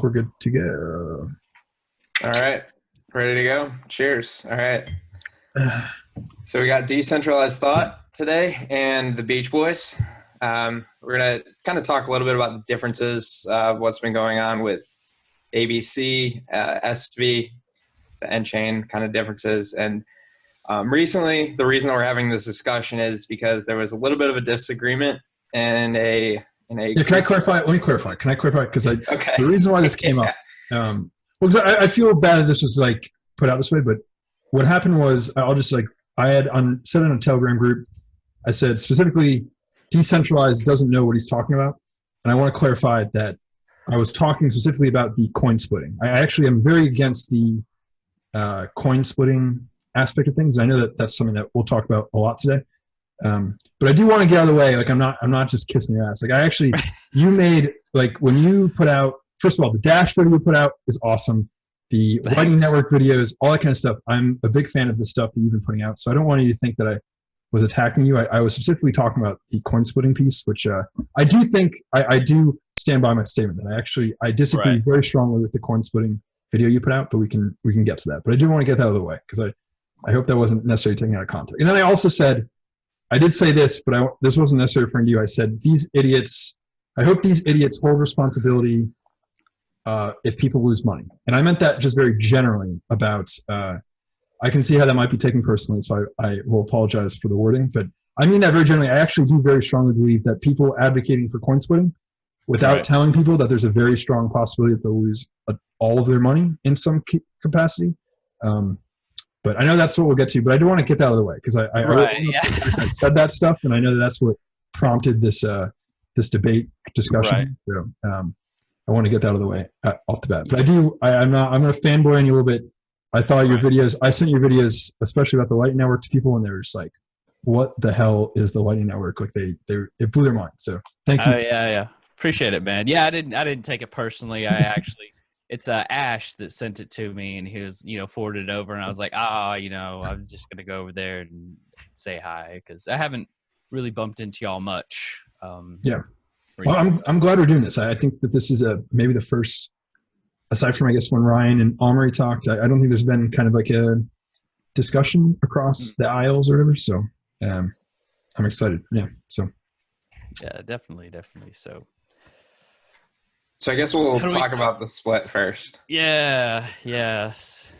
we're good to go. All right. Ready to go? Cheers. All right. So we got decentralized thought today and the Beach Boys. We're going to kind of talk a little bit about the differences of what's been going on with ABC, SV, the end-chain kind of differences. And recently, the reason that we're having this discussion is because there was a little bit of a disagreement in a can I clarify? Let me clarify. Can I clarify? Because okay. The reason why this came up, because I feel bad that this was like put out this way, but what happened was I had said in a Telegram group, I said specifically, Decentralized doesn't know what he's talking about, and I want to clarify that I was talking specifically about the coin splitting. I actually am very against the coin splitting aspect of things. And I know that that's something that we'll talk about a lot today. But I do want to get out of the way. Like I'm not just kissing your ass. Like you made, like when you put out, first of all, the Dash video you put out is awesome. The Lightning Network videos, all that kind of stuff. I'm a big fan of the stuff that you've been putting out. So I don't want you to think that I was attacking you. I was specifically talking about the coin splitting piece, which I do think I do stand by my statement that I disagree very strongly with the coin splitting video you put out, but we can get to that. But I do want to get that out of the way because I hope that wasn't necessarily taken out of context. And then I also said, I did say this, but this wasn't necessarily referring to you. I said, I hope these idiots hold responsibility if people lose money. And I meant that just very generally about, I can see how that might be taken personally, so I will apologize for the wording, but I mean that very generally. I actually do very strongly believe that people advocating for coin splitting without telling people that there's a very strong possibility that they'll lose all of their money in some capacity. But I know that's what we'll get to, but I do want to get that out of the way because I said that stuff, and I know that's what prompted this debate discussion. Right. So I want to get that out of the way off the bat. But I'm going to fanboy on you a little bit. I thought your videos, I sent your videos, especially about the Lightning Network, to people, and they were just like, "What the hell is the Lightning Network?" Like it blew their mind. So thank you. Yeah. Appreciate it, man. Yeah, I didn't take it personally. It's Ash that sent it to me, and he was, forwarded it over, and I was like, I'm just gonna go over there and say hi because I haven't really bumped into y'all much. Yeah. Well, I'm glad we're doing this. I think that this is maybe the first, aside from I guess when Ryan and Omri talked, I don't think there's been kind of like a discussion across the aisles or whatever. So I'm excited. Yeah. So. Yeah, definitely. So I guess we'll talk about the split first. Yeah.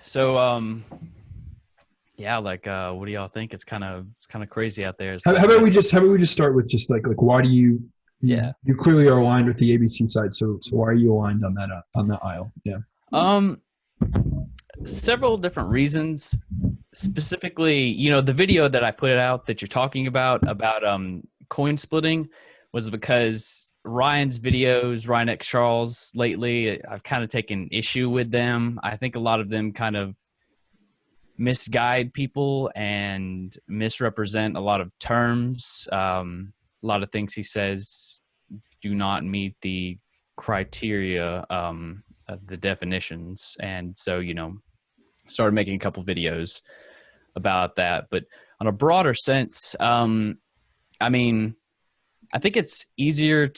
So, what do y'all think? It's kind of crazy out there. How about we just start with just like why do you clearly are aligned with the ABC side. So why are you aligned on that aisle? Yeah. Several different reasons. Specifically, the video that I put out that you're talking about coin splitting was because Ryan's videos, Ryan X Charles, lately, I've kind of taken issue with them. I think a lot of them kind of misguide people and misrepresent a lot of terms. A lot of things he says do not meet the criteria of the definitions. And so, started making a couple videos about that. But on a broader sense, I think it's easier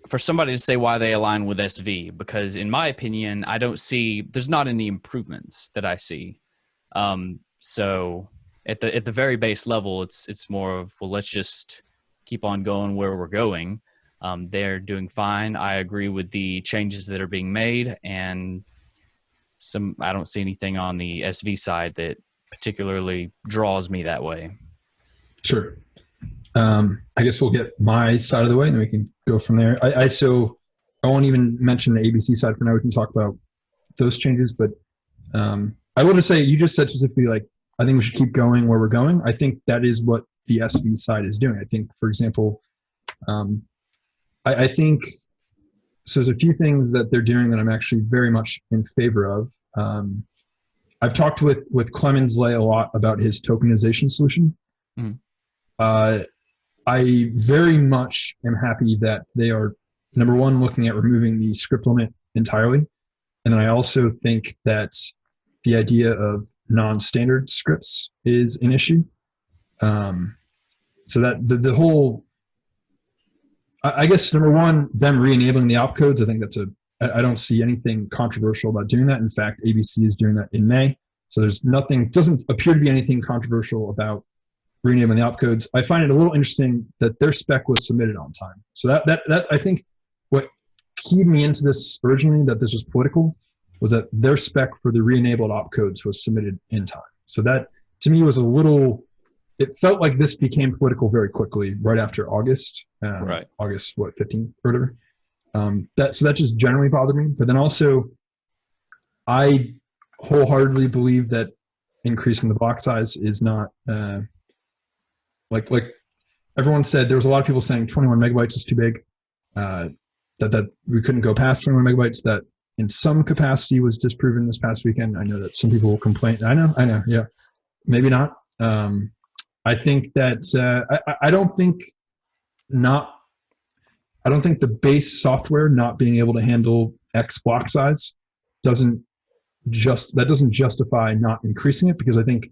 for somebody to say why they align with SV because, in my opinion, there's not any improvements that I see. So at the very base level, it's more of, well, let's just keep on going where we're going. They're doing fine. I agree with the changes that are being made, and I don't see anything on the SV side that particularly draws me that way. Sure. I guess we'll get my side of the way and then we can go from there. I won't even mention the ABC side for now. We can talk about those changes, but I will just say, you just said specifically, like, I think we should keep going where we're going. I think that is what the SV side is doing. I think, for example, I think, so there's a few things that they're doing that I'm actually very much in favor of. I've talked with Clemens Lay a lot about his tokenization solution. Mm-hmm. I very much am happy that they are, number one, looking at removing the script limit entirely. And I also think that the idea of non-standard scripts is an issue. So that the whole I guess number one, them re-enabling the opcodes. I think I don't see anything controversial about doing that. In fact, ABC is doing that in May. So doesn't appear to be anything controversial about re-enabling the opcodes. I find it a little interesting that their spec was submitted on time. So that I think what keyed me into this originally, that this was political, was that their spec for the re-enabled opcodes was submitted in time. So that to me was it felt like this became political very quickly right after August, right. August 15th or whatever. So that just generally bothered me. But then also, I wholeheartedly believe that increasing the block size is not like everyone said. There was a lot of people saying 21 megabytes is too big. That we couldn't go past 21 megabytes. That in some capacity was disproven this past weekend. I know that some people will complain. I know. Yeah, maybe not. I think that I don't think the base software not being able to handle X block size doesn't justify not increasing it, because I think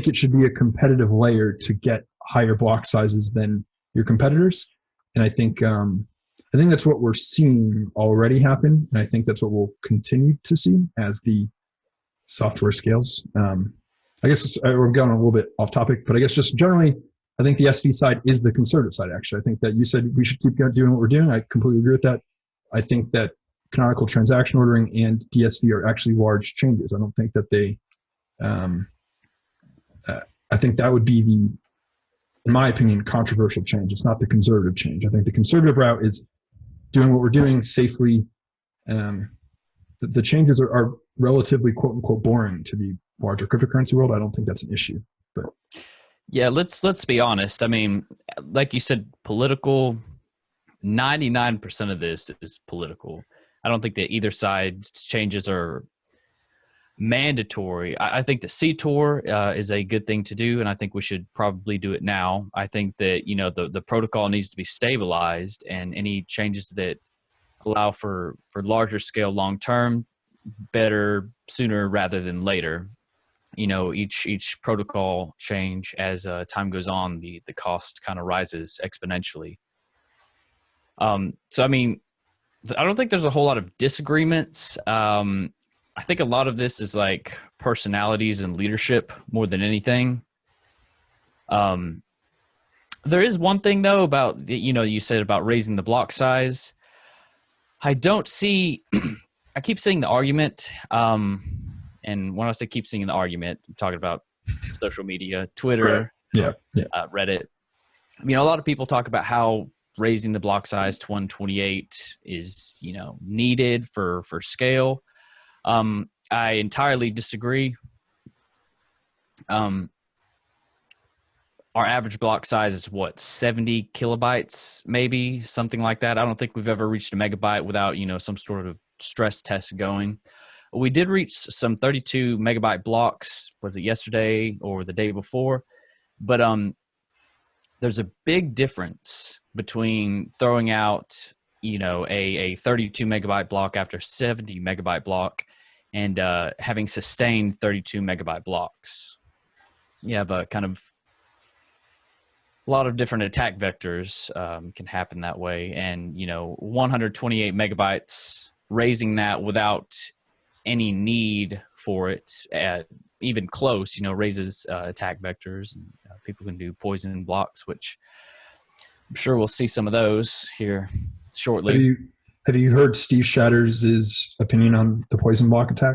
it should be a competitive layer to get higher block sizes than your competitors, and I think that's what we're seeing already happen, and I think that's what we'll continue to see as the software scales. I guess we're going a little bit off topic, but I guess just generally, I think the SV side is the conservative side, actually. I think that you said we should keep doing what we're doing. I completely agree with that. I think that canonical transaction ordering and DSV are actually large changes. I don't think that they, I think that would be in my opinion, controversial change. It's not the conservative change. I think the conservative route is doing what we're doing safely. The changes are relatively quote unquote boring to the larger cryptocurrency world. I don't think that's an issue. But yeah, let's be honest. I mean, like you said, political. 99% of this is political. I don't think that either side's changes are mandatory. I think the CTOR is a good thing to do, and I think we should probably do it now. I think that the protocol needs to be stabilized, and any changes that allow for larger scale long term, better sooner rather than later. Each protocol change as time goes on, the cost kind of rises exponentially. So I mean, I don't think there's a whole lot of disagreements. I think a lot of this is like personalities and leadership more than anything. There is one thing though about you said about raising the block size. I don't see. I keep seeing the argument. And when I say keep seeing the argument, I'm talking about social media, Twitter, right. Reddit. I mean, a lot of people talk about how raising the block size to 128 is, needed for scale. I entirely disagree. Our average block size is 70 kilobytes, maybe something like that. I don't think we've ever reached a megabyte without, some sort of stress test going. We did reach some 32 megabyte blocks. Was it yesterday or the day before? But there's a big difference between throwing out, a 32 megabyte block after 70 megabyte block and having sustained 32 megabyte blocks. You have a kind of a lot of different attack vectors can happen that way. And, 128 megabytes, raising that without any need for it, even close, raises attack vectors. And people can do poison blocks, which I'm sure we'll see some of those here shortly. Have you heard Steve Shatters' opinion on the poison block attack?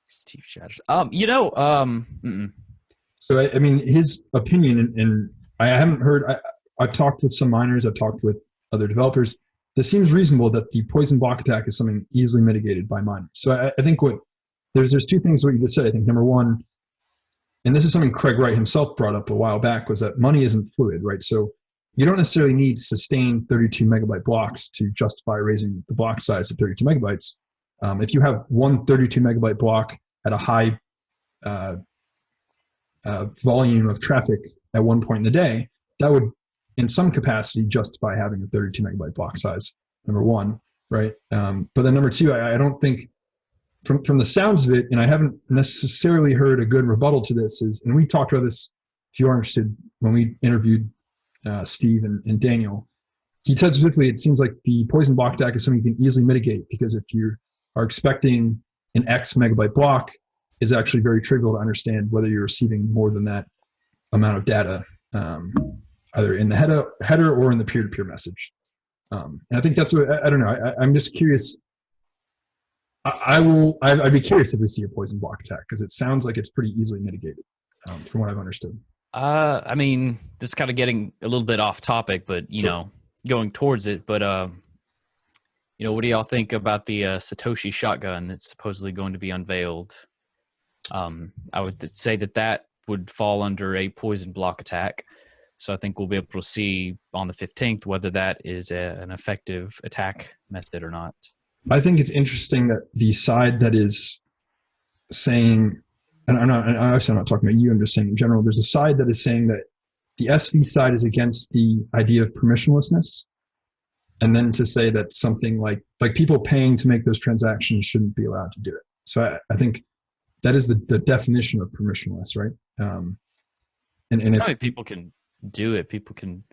Steve Shatters. So, I mean, his opinion, and I haven't heard, I've talked with some miners, I've talked with other developers. This seems reasonable that the poison block attack is something easily mitigated by miners. So I think there's two things what you just said. I think number one, and this is something Craig Wright himself brought up a while back, was that money isn't fluid, right? So you don't necessarily need sustained 32 megabyte blocks to justify raising the block size to 32 megabytes. If you have one 32 megabyte block at a high volume of traffic at one point in the day, that would in some capacity justify having a 32 megabyte block size, number one, right? But then number two, I don't think, from the sounds of it, and I haven't necessarily heard a good rebuttal to this, and we talked about this, if you are interested, when we interviewed Steve and Daniel, he said specifically, it seems like the poison block attack is something you can easily mitigate, because if you are expecting an X megabyte block, is actually very trivial to understand whether you're receiving more than that amount of data, either in the header or in the peer-to-peer message. And I think that's what, I don't know, I'm just curious. I'd be curious if we see a poison block attack, because it sounds like it's pretty easily mitigated, from what I've understood. I mean, this is kind of getting a little bit off topic, but you know, going towards it. But you know, what do y'all think about the Satoshi shotgun that's supposedly going to be unveiled? I would say that would fall under a poison block attack. So I think we'll be able to see on the 15th whether that is an effective attack method or not. I think it's interesting that the side that is saying, and I'm not talking about you, I'm just saying in general, there's a side that is saying that the SV side is against the idea of permissionlessness. And then to say that something like people paying to make those transactions shouldn't be allowed to do it. So I think that is the definition of permissionless, right? And if, I mean, people can do it, people can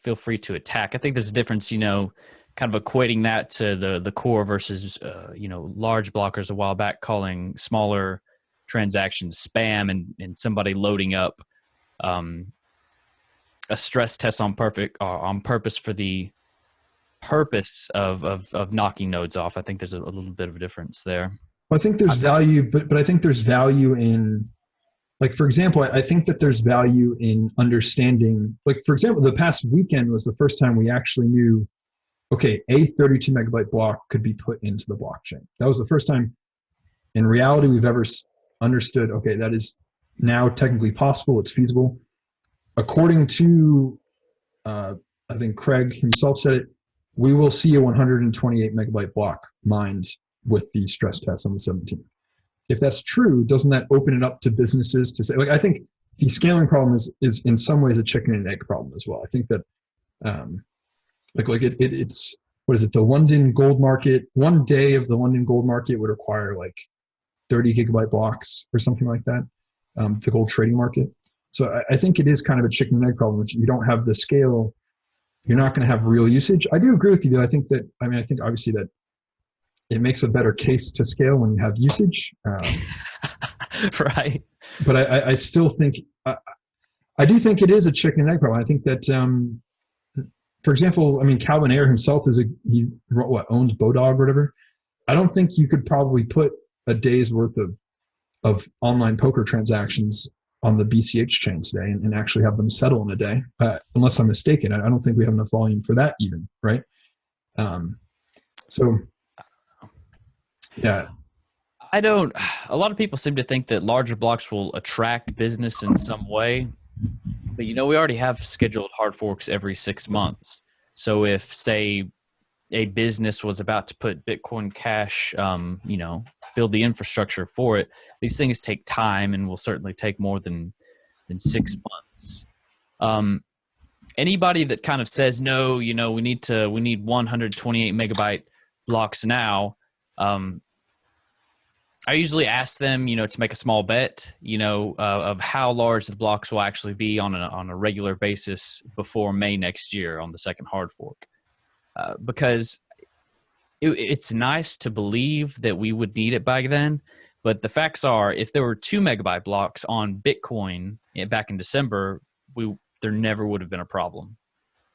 feel free to attack. I think there's a difference, you know, kind of equating that to the core versus, you know, large blockers a while back calling smaller transactions spam, and somebody loading up a stress test on purpose for the purpose of knocking nodes off. I think there's a little bit of a difference there. Well, I think there's value, but I think there's value in, like, for example, I think that there's value in understanding, like, for example, the past weekend was the first time we actually knew, okay, a 32 megabyte block could be put into the blockchain. That was the first time in reality we've ever understood, okay, that is now technically possible, it's feasible. According to, I think Craig himself said it, we will see a 128 megabyte block mined with the stress test on the 17th. If that's true, doesn't that open it up to businesses to say, like, I think the scaling problem is in some ways a chicken and egg problem as well. I think that, it's, what is it, the London gold market, one day of the London gold market would require like 30 gigabyte blocks or something like that, the gold trading market. So I think it is kind of a chicken and egg problem. If you don't have the scale, you're not going to have real usage. I do agree with you though. I think obviously that it makes a better case to scale when you have usage. Right. But I still think, I do think it is a chicken and egg problem. I think that, for example, I mean, Calvin Ayre himself he owns Bodog or whatever. I don't think you could probably put a day's worth of online poker transactions on the BCH chain today and actually have them settle in a day, unless I'm mistaken. I don't think we have enough volume for that even, right? So, yeah. A lot of people seem to think that larger blocks will attract business in some way, but you know, we already have scheduled hard forks every 6 months. So if, say, a business was about to put Bitcoin Cash, you know, build the infrastructure for it, these things take time and will certainly take more than 6 months. Anybody that kind of says, no, you know, we need 128 megabyte blocks now, I usually ask them, you know, to make a small bet, you know, of how large the blocks will actually be on a regular basis before May next year on the second hard fork. Because it's nice to believe that we would need it by then, but the facts are, if there were 2 megabyte blocks on Bitcoin back in December, there never would have been a problem.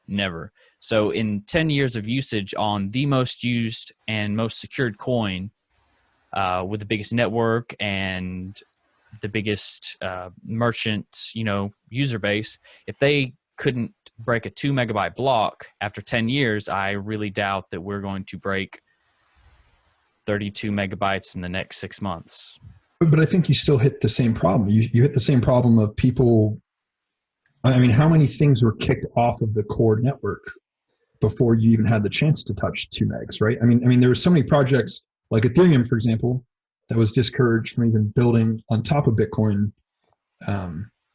Never. So in 10 years of usage on the most used and most secured coin, with the biggest network and the biggest merchant, you know, user base, if they couldn't break a 2 megabyte block after 10 years, I really doubt that we're going to break 32 megabytes in the next 6 months. But I think you still hit the same problem. You hit the same problem of people. I mean, how many things were kicked off of the core network before you even had the chance to touch 2 megs, right? I mean, there were so many projects like Ethereum, for example, that was discouraged from even building on top of Bitcoin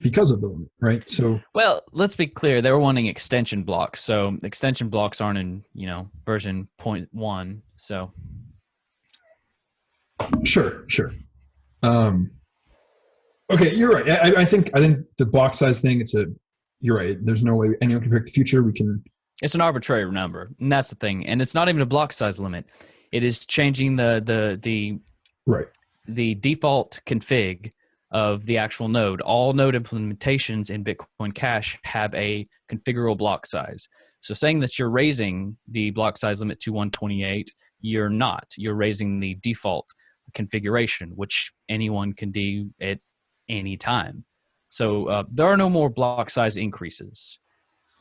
because of the limit, right? So, well, let's be clear. They were wanting extension blocks. So extension blocks aren't in, you know, version 0.1. So sure. Okay, you're right. I think the block size thing. You're right. There's no way anyone can predict the future. We can. It's an arbitrary number, and that's the thing. And it's not even a block size limit. It is changing the Right. the default config of the actual node. All node implementations in Bitcoin Cash have a configurable block size. So saying that you're raising the block size limit to 128, you're not. You're raising the default configuration, which anyone can do at any time. So there are no more block size increases.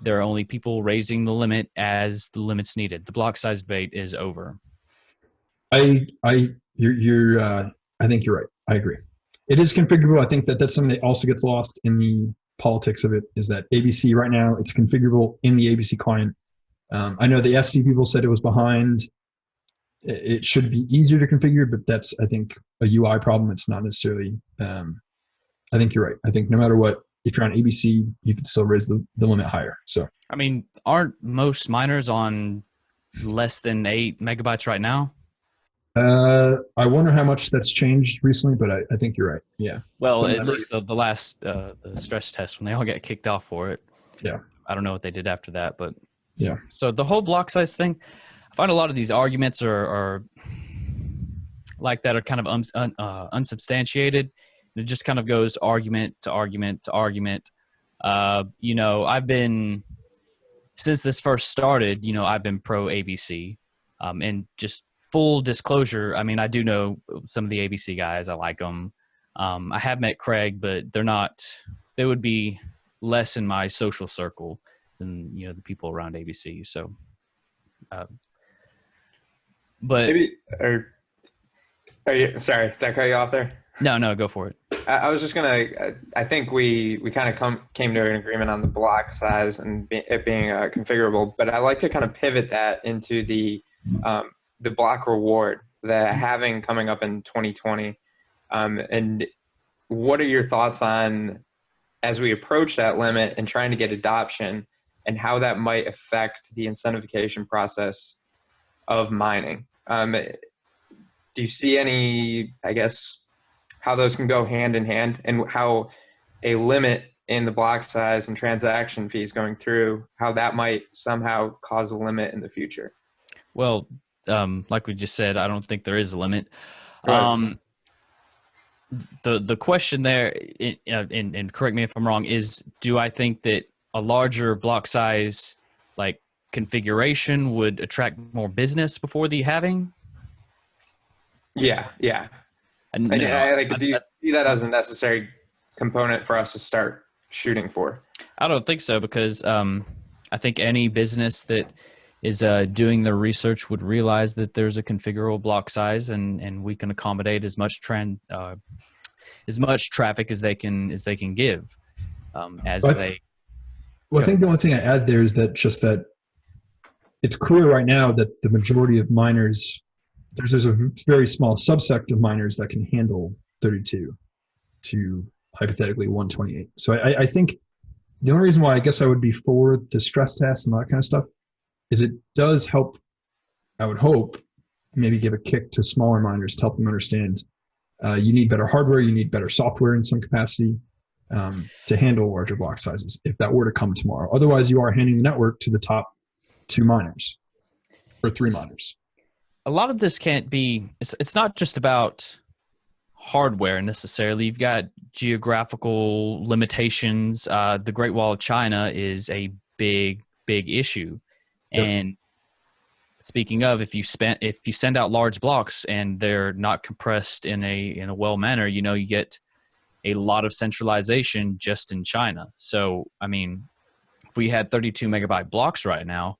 There are only people raising the limit as the limit's needed. The block size debate is over. I think you're right. I agree. It is configurable. I think that's something that also gets lost in the politics of it, is that ABC right now, it's configurable in the ABC client. I know the SV people said it was behind. It should be easier to configure, but that's, I think, a UI problem. It's not necessarily, I think you're right. I think no matter what, if you're on ABC, you can still raise the limit higher. So, I mean, aren't most miners on less than 8 megabytes right now? I wonder how much that's changed recently, but I think you're right. Yeah. Well, at least the last the stress test when they all got kicked off for it. Yeah. I don't know what they did after that, but yeah. So the whole block size thing, I find a lot of these arguments are like that are kind of unsubstantiated. It just kind of goes argument to argument to argument. You know, I've been, since this first started, you know, I've been pro ABC, and just full disclosure, I mean, I do know some of the ABC guys. I like them. I have met Craig, but they would be less in my social circle than, you know, the people around ABC. So, but maybe, are you, sorry, did I cut you off there? No, go for it. I was just gonna. I think we kind of came to an agreement on the block size and it being configurable, but I like to kind of pivot that into the block reward, the halving coming up in 2020, and what are your thoughts on, as we approach that limit and trying to get adoption, and how that might affect the incentivization process of mining? Do you see any, I guess, how those can go hand in hand, and how a limit in the block size and transaction fees going through, how that might somehow cause a limit in the future? Well, like we just said, I don't think there is a limit. Right. The question there, and correct me if I'm wrong, is do I think that a larger block size, like configuration, would attract more business before the halving? Yeah. And No, do you see that as a necessary component for us to start shooting for? I don't think so, because I think any business that is doing their research would realize that there's a configurable block size, and we can accommodate as much traffic as they can give. Well, I think the only thing I add there is that it's clear right now that the majority of miners, there's a very small subsect of miners that can handle 32 to hypothetically 128. So I think the only reason why I guess I would be for the stress test and all that kind of stuff is it does help, I would hope, maybe give a kick to smaller miners to help them understand you need better hardware, you need better software in some capacity to handle larger block sizes if that were to come tomorrow. Otherwise, you are handing the network to the top 2 miners or 3 miners. A lot of this can't be, it's not just about hardware necessarily. You've got geographical limitations. The Great Wall of China is a big issue. Yep. And speaking of, if you send out large blocks and they're not compressed in a well manner, you know, you get a lot of centralization just in China. So, I mean, if we had 32 megabyte blocks right now,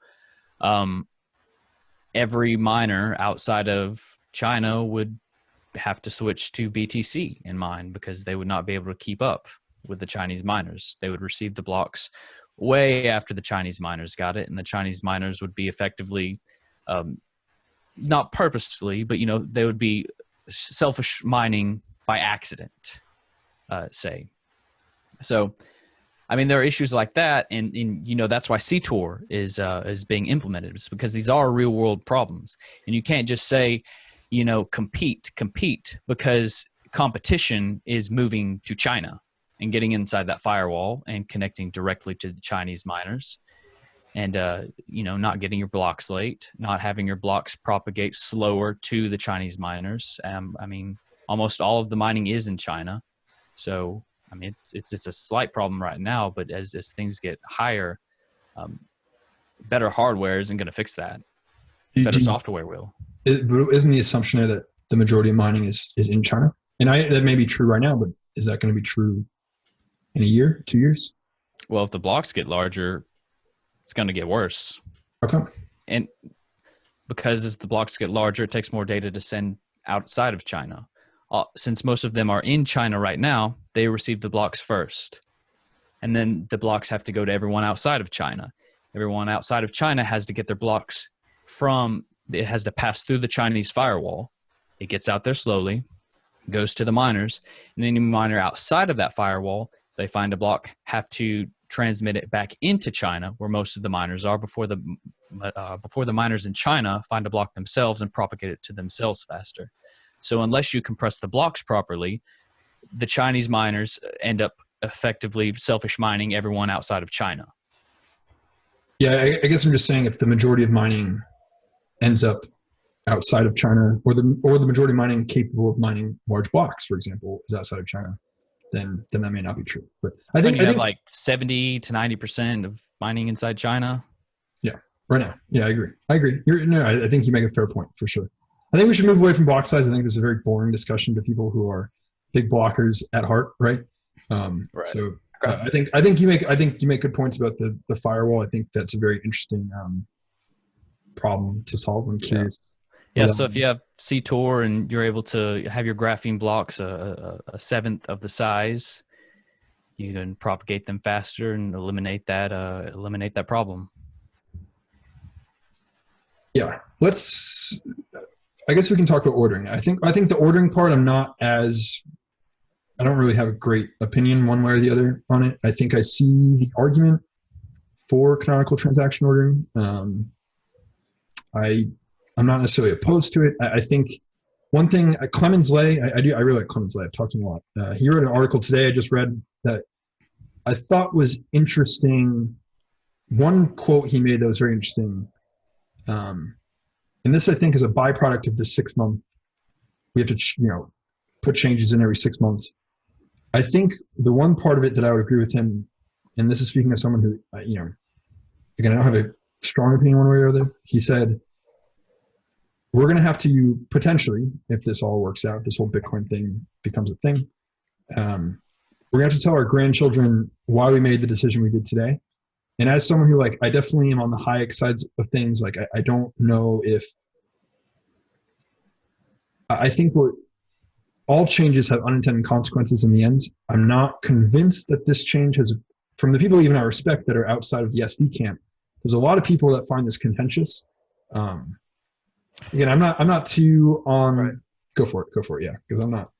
every miner outside of China would have to switch to BTC in mine, because they would not be able to keep up with the Chinese miners. They would receive the blocks way after the Chinese miners got it, and the Chinese miners would be effectively, not purposely, but, you know, they would be selfish mining by accident, say. So, I mean, there are issues like that, and you know, that's why CTOR is being implemented. It's because these are real world problems, and you can't just say, you know, compete, because competition is moving to China and getting inside that firewall and connecting directly to the Chinese miners. and not getting your blocks late, not having your blocks propagate slower to the Chinese miners. I mean, almost all of the mining is in China, so I mean it's a slight problem right now. But as things get higher, better hardware isn't going to fix that. Better software will. Isn't the assumption there that the majority of mining is in China? And that may be true right now, but is that going to be true in a year, 2 years? Well, if the blocks get larger, it's going to get worse. Okay. And because as the blocks get larger, it takes more data to send outside of China. Since most of them are in China right now, they receive the blocks first. And then the blocks have to go to everyone outside of China. Everyone outside of China has to get their blocks it has to pass through the Chinese firewall. It gets out there slowly, goes to the miners, and any miner outside of that firewall, if they find a block, have to transmit it back into China, where most of the miners are, before the miners in China find a block themselves and propagate it to themselves faster. So unless you compress the blocks properly, the Chinese miners end up effectively selfish mining everyone outside of China. Yeah, I guess I'm just saying, if the majority of mining ends up outside of China, or the majority of mining capable of mining large blocks, for example, is outside of China, then that may not be true. But I think have like 70 to 90% of mining inside China. Yeah, right now. Yeah, I agree. I think you make a fair point for sure. I think we should move away from block size. I think this is a very boring discussion to people who are big blockers at heart, right? Right. So I think you make good points about the firewall. I think that's a very interesting problem to solve. I'm curious. Yeah, so if you have CTOR and you're able to have your graphene blocks a seventh of the size, you can propagate them faster and eliminate that problem. Yeah, I guess we can talk about ordering. I think the ordering part, I don't really have a great opinion one way or the other on it. I think I see the argument for canonical transaction ordering. I'm not necessarily opposed to it. I think one thing, Clemens Lay, I really like Clemens Lay. I've talked to him a lot. He wrote an article today I just read that I thought was interesting. One quote he made that was very interesting. And this, I think, is a byproduct of the 6 month. We have to, put changes in every 6 months. I think the one part of it that I would agree with him, and this is speaking as someone who, again, I don't have a strong opinion one way or the other. He said, we're going to have to potentially, if this all works out, this whole Bitcoin thing becomes a thing, we're going to have to tell our grandchildren why we made the decision we did today. And as someone who, I definitely am on the high sides of things, I don't know if, I think all changes have unintended consequences in the end. I'm not convinced that this change has, from the people even I respect that are outside of the SV camp, there's a lot of people that find this contentious. Again, I'm not too on. Right. Go for it. Yeah, because I'm not.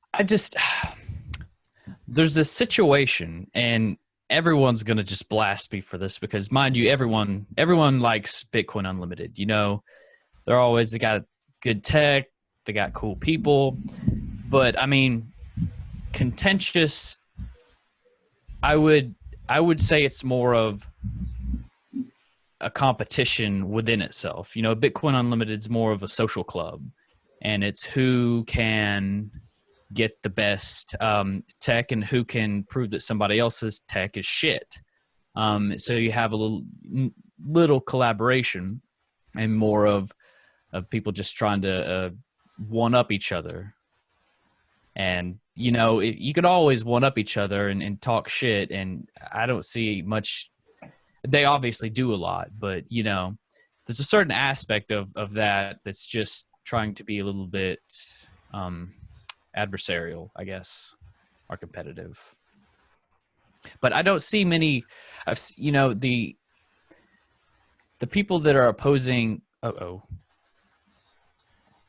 There's a situation, and everyone's gonna just blast me for this because, mind you, everyone likes Bitcoin Unlimited. They got good tech, they got cool people, but I mean, contentious. I would say it's more of a competition within itself. Bitcoin Unlimited is more of a social club, and it's who can get the best tech and who can prove that somebody else's tech is shit. So you have a little collaboration and more of people just trying to one up each other. And you could always one up each other and talk shit, and I don't see much. They obviously do a lot, but there's a certain aspect of that that's just trying to be a little bit adversarial, I guess, or competitive. But I don't see many. The people that are opposing.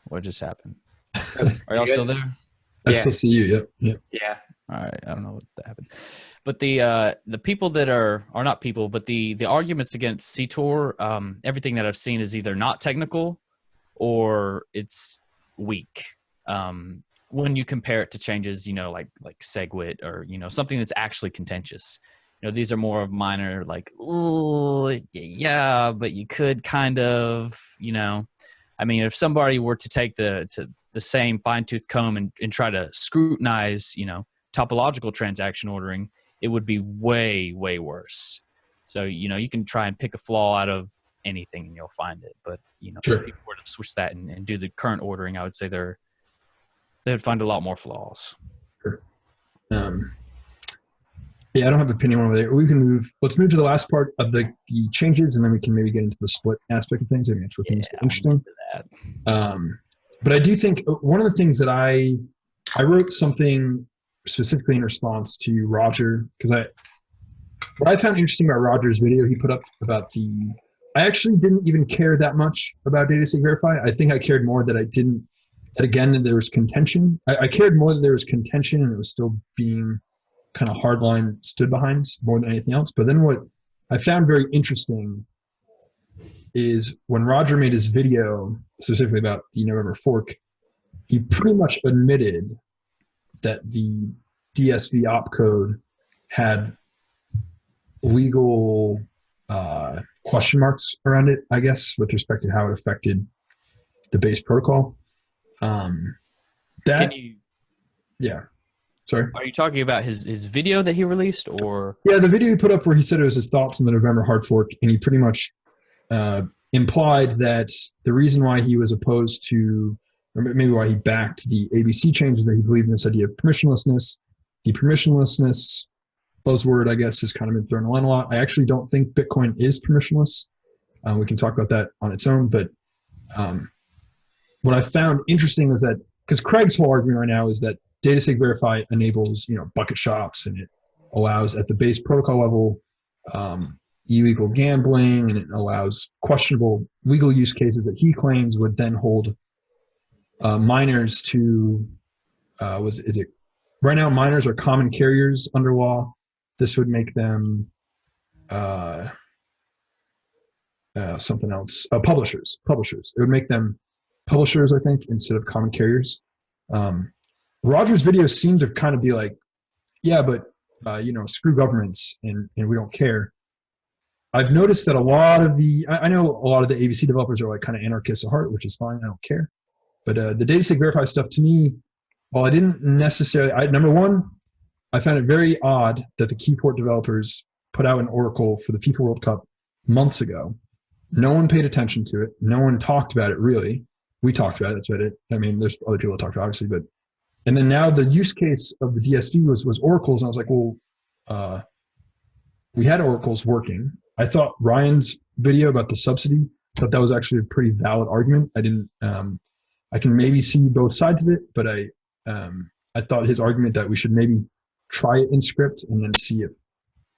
What just happened? Are y'all still there? I still see you. Yep. Yeah. All right. I don't know what happened. But the people that are not people, but the arguments against CTOR, everything that I've seen is either not technical or it's weak. When you compare it to changes, like SegWit or something that's actually contentious, these are more of minor, like, oh, yeah, but you could kind of, I mean, if somebody were to take the same fine-tooth comb and try to scrutinize, topological transaction ordering, it would be way, way worse. So, you can try and pick a flaw out of anything and you'll find it. But, Sure. if people were to switch that and do the current ordering, I would say they would find a lot more flaws. Sure. Yeah, I don't have an opinion on it. Let's move to the last part of the changes, and then we can maybe get into the split aspect of things. I think that's where things get interesting. But I do think one of the things that I wrote something specifically in response to Roger, because what I found interesting about Roger's video he put up about I actually didn't even care that much about DataSig Verify. I think I cared more that that there was contention. I cared more that there was contention and it was still being kind of hardline stood behind more than anything else. But then what I found very interesting is when Roger made his video specifically about the November fork, he pretty much admitted that the DSV opcode had legal question marks around it, I guess, with respect to how it affected the base protocol. Yeah. Sorry. Are you talking about his video that he released, or? Yeah, the video he put up where he said it was his thoughts on the November hard fork, and he pretty much implied that the reason why he was opposed to, or maybe why he backed the ABC changes, that he believed in this idea of permissionlessness. The permissionlessness buzzword, I guess, has kind of been thrown around a lot. I actually don't think Bitcoin is permissionless. We can talk about that on its own, but what I found interesting is that, because Craig's whole argument right now is that DataSig Verify enables, bucket shops, and it allows at the base protocol level illegal gambling, and it allows questionable legal use cases that he claims would then hold miners to right now miners are common carriers under law. This would make them something else. Publishers. It would make them publishers, I think, instead of common carriers. Roger's videos seem to kind of be like, yeah, but screw governments and we don't care. I've noticed that I know a lot of the ABC developers are like kind of anarchists at heart, which is fine. I don't care. But the DataSig Verify stuff, to me, while I didn't necessarily, number one, I found it very odd that the Keyport developers put out an Oracle for the FIFA World Cup months ago. No one paid attention to it. No one talked about it, really. We talked about it. That's about it. I mean, there's other people that talked about it, obviously, but and then now the use case of the DSV was oracles, and I was like, well, we had oracles working. I thought Ryan's video about the subsidy, thought that was actually a pretty valid argument. I didn't. I can maybe see both sides of it, but I thought his argument that we should maybe try it in script and then see if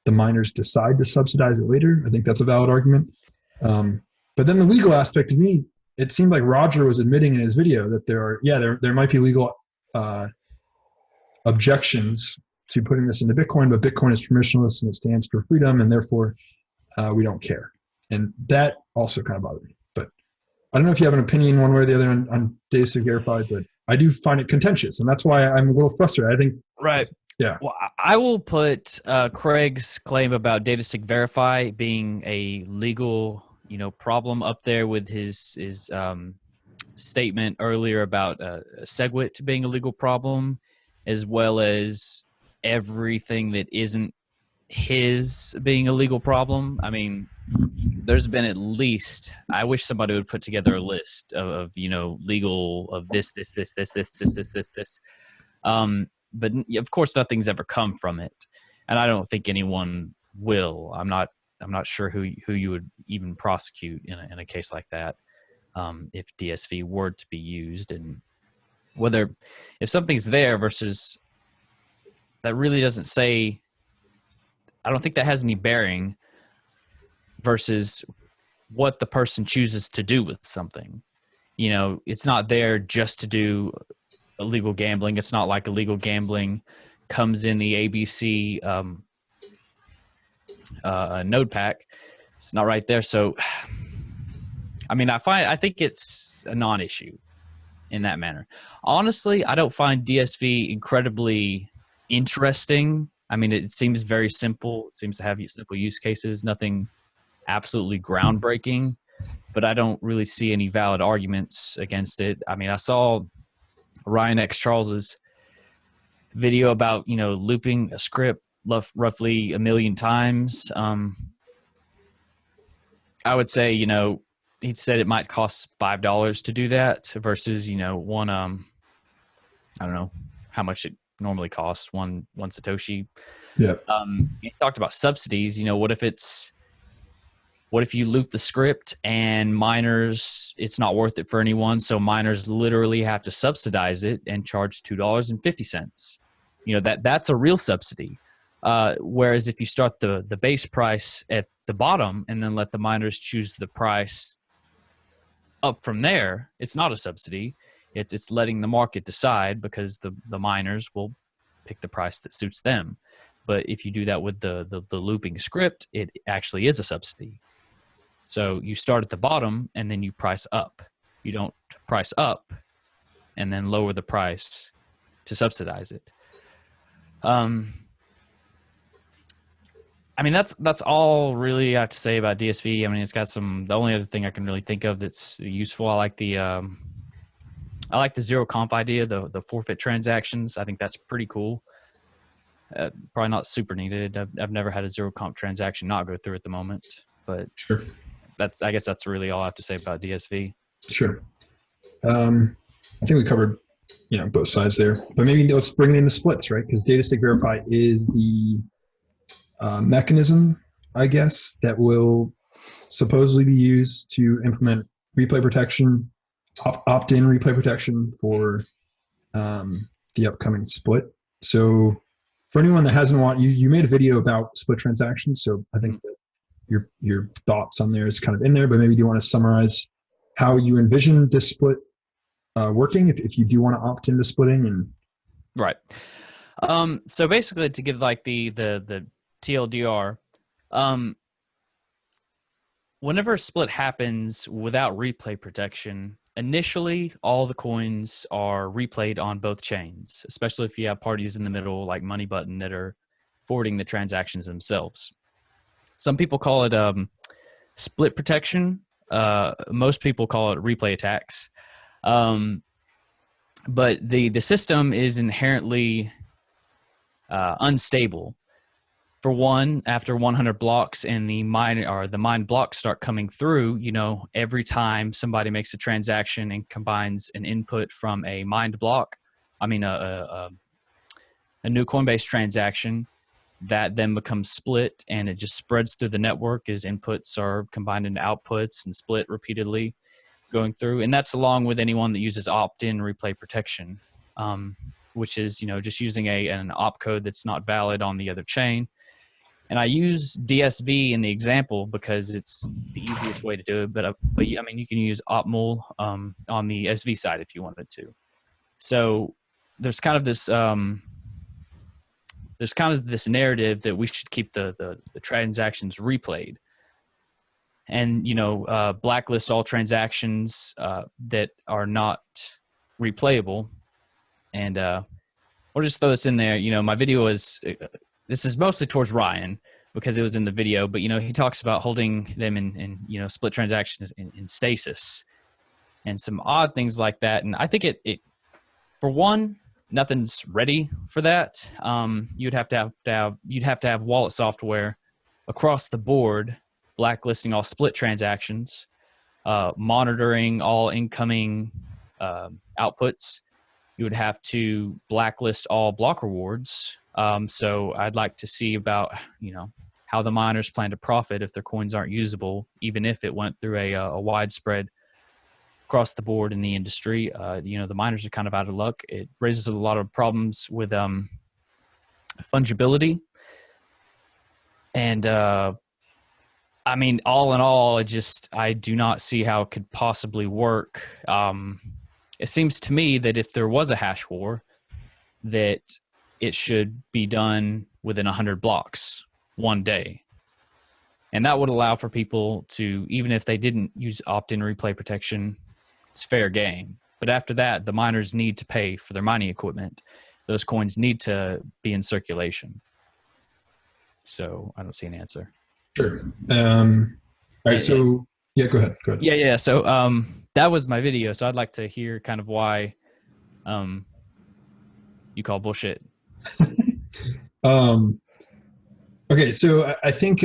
the miners decide to subsidize it later. I think that's a valid argument. But then the legal aspect to me, it seemed like Roger was admitting in his video that there might be legal objections to putting this into Bitcoin, but Bitcoin is permissionless and it stands for freedom, and therefore we don't care. And that also kind of bothered me. But I don't know if you have an opinion one way or the other on DataSig Verify, but I do find it contentious, and that's why I'm a little frustrated. I think right. Yeah. Well, I will put Craig's claim about DataSig Verify being a legal, problem up there with his statement earlier about SegWit being a legal problem, as well as everything that isn't his being a legal problem. I mean, there's been at least, I wish somebody would put together a list of legal of this. But of course, nothing's ever come from it, and I don't think anyone will. I'm not sure who you would even prosecute in a case like that, if DSV were to be used, and whether if something's there versus that really doesn't say. I don't think that has any bearing versus what the person chooses to do with something. It's not there just to do illegal gambling. It's not like illegal gambling comes in the ABC node pack. It's not right there. So, I mean, I think it's a non-issue in that manner. Honestly, I don't find DSV incredibly interesting I mean, it seems very simple. It seems to have simple use cases, nothing absolutely groundbreaking, but I don't really see any valid arguments against it. I mean, I saw Ryan X. Charles's video about, looping a script roughly 1 million times. I would say, he said it might cost $5 to do that versus, one, I don't know how much it normally costs, one Satoshi. Yeah. He talked about subsidies. What if you loop the script and miners, it's not worth it for anyone, so miners literally have to subsidize it and charge $2.50. That's a real subsidy. Whereas if you start the base price at the bottom and then let the miners choose the price up from there, it's not a subsidy. It's letting the market decide, because the miners will pick the price that suits them. But if you do that with the looping script, it actually is a subsidy. So you start at the bottom and then you price up. You don't price up and then lower the price to subsidize it. I mean, that's all really I have to say about DSV. I mean, it's got the only other thing I can really think of that's useful, I like the zero comp idea, the forfeit transactions. I think that's pretty cool. Probably not super needed. I've never had a zero comp transaction not go through at the moment, but Sure. I guess that's really all I have to say about DSV. Sure. I think we covered, both sides there, but maybe let's bring it into splits, right? Because data stake verify is the mechanism, I guess, that will supposedly be used to implement replay protection, opt-in replay protection for the upcoming split. So for anyone that hasn't watched, you made a video about split transactions, so I think that your thoughts on there is kind of in there, but maybe do you want to summarize how you envision this split working if you do want to opt into splitting? And right. So basically, to give like the TLDR, whenever a split happens without replay protection, initially all the coins are replayed on both chains, especially if you have parties in the middle like Money Button that are forwarding the transactions themselves. Some people call it split protection. Most people call it replay attacks. But the system is inherently unstable. For one, after 100 blocks and the mined blocks start coming through, every time somebody makes a transaction and combines an input from a mined block, a new Coinbase transaction, that then becomes split, and it just spreads through the network as inputs are combined into outputs and split repeatedly going through. And that's along with anyone that uses opt-in replay protection, which is, just using an opcode that's not valid on the other chain. And I use DSV in the example because it's the easiest way to do it. But I mean, you can use opmul on the SV side if you wanted to. So there's kind of this narrative that we should keep the transactions replayed, and blacklist all transactions that are not replayable. And we'll just throw this in there. My video is. This is mostly towards Ryan because it was in the video, but he talks about holding them in split transactions in stasis and some odd things like that. And I think it for one, nothing's ready for that. You'd have to have wallet software across the board, blacklisting all split transactions, monitoring all incoming outputs. You would have to blacklist all block rewards. So I'd like to see about, how the miners plan to profit if their coins aren't usable, even if it went through a widespread across the board in the industry. The miners are kind of out of luck. It raises a lot of problems with fungibility. And I mean, all in all, I do not see how it could possibly work. It seems to me that if there was a hash war, that it should be done within 100 blocks one day. And that would allow for people to, even if they didn't use opt-in replay protection, it's fair game. But after that, the miners need to pay for their mining equipment. Those coins need to be in circulation. So I don't see an answer. Sure. All right. So yeah, go ahead. Go ahead. Yeah. So that was my video. So I'd like to hear kind of why you call bullshit. Okay. So I think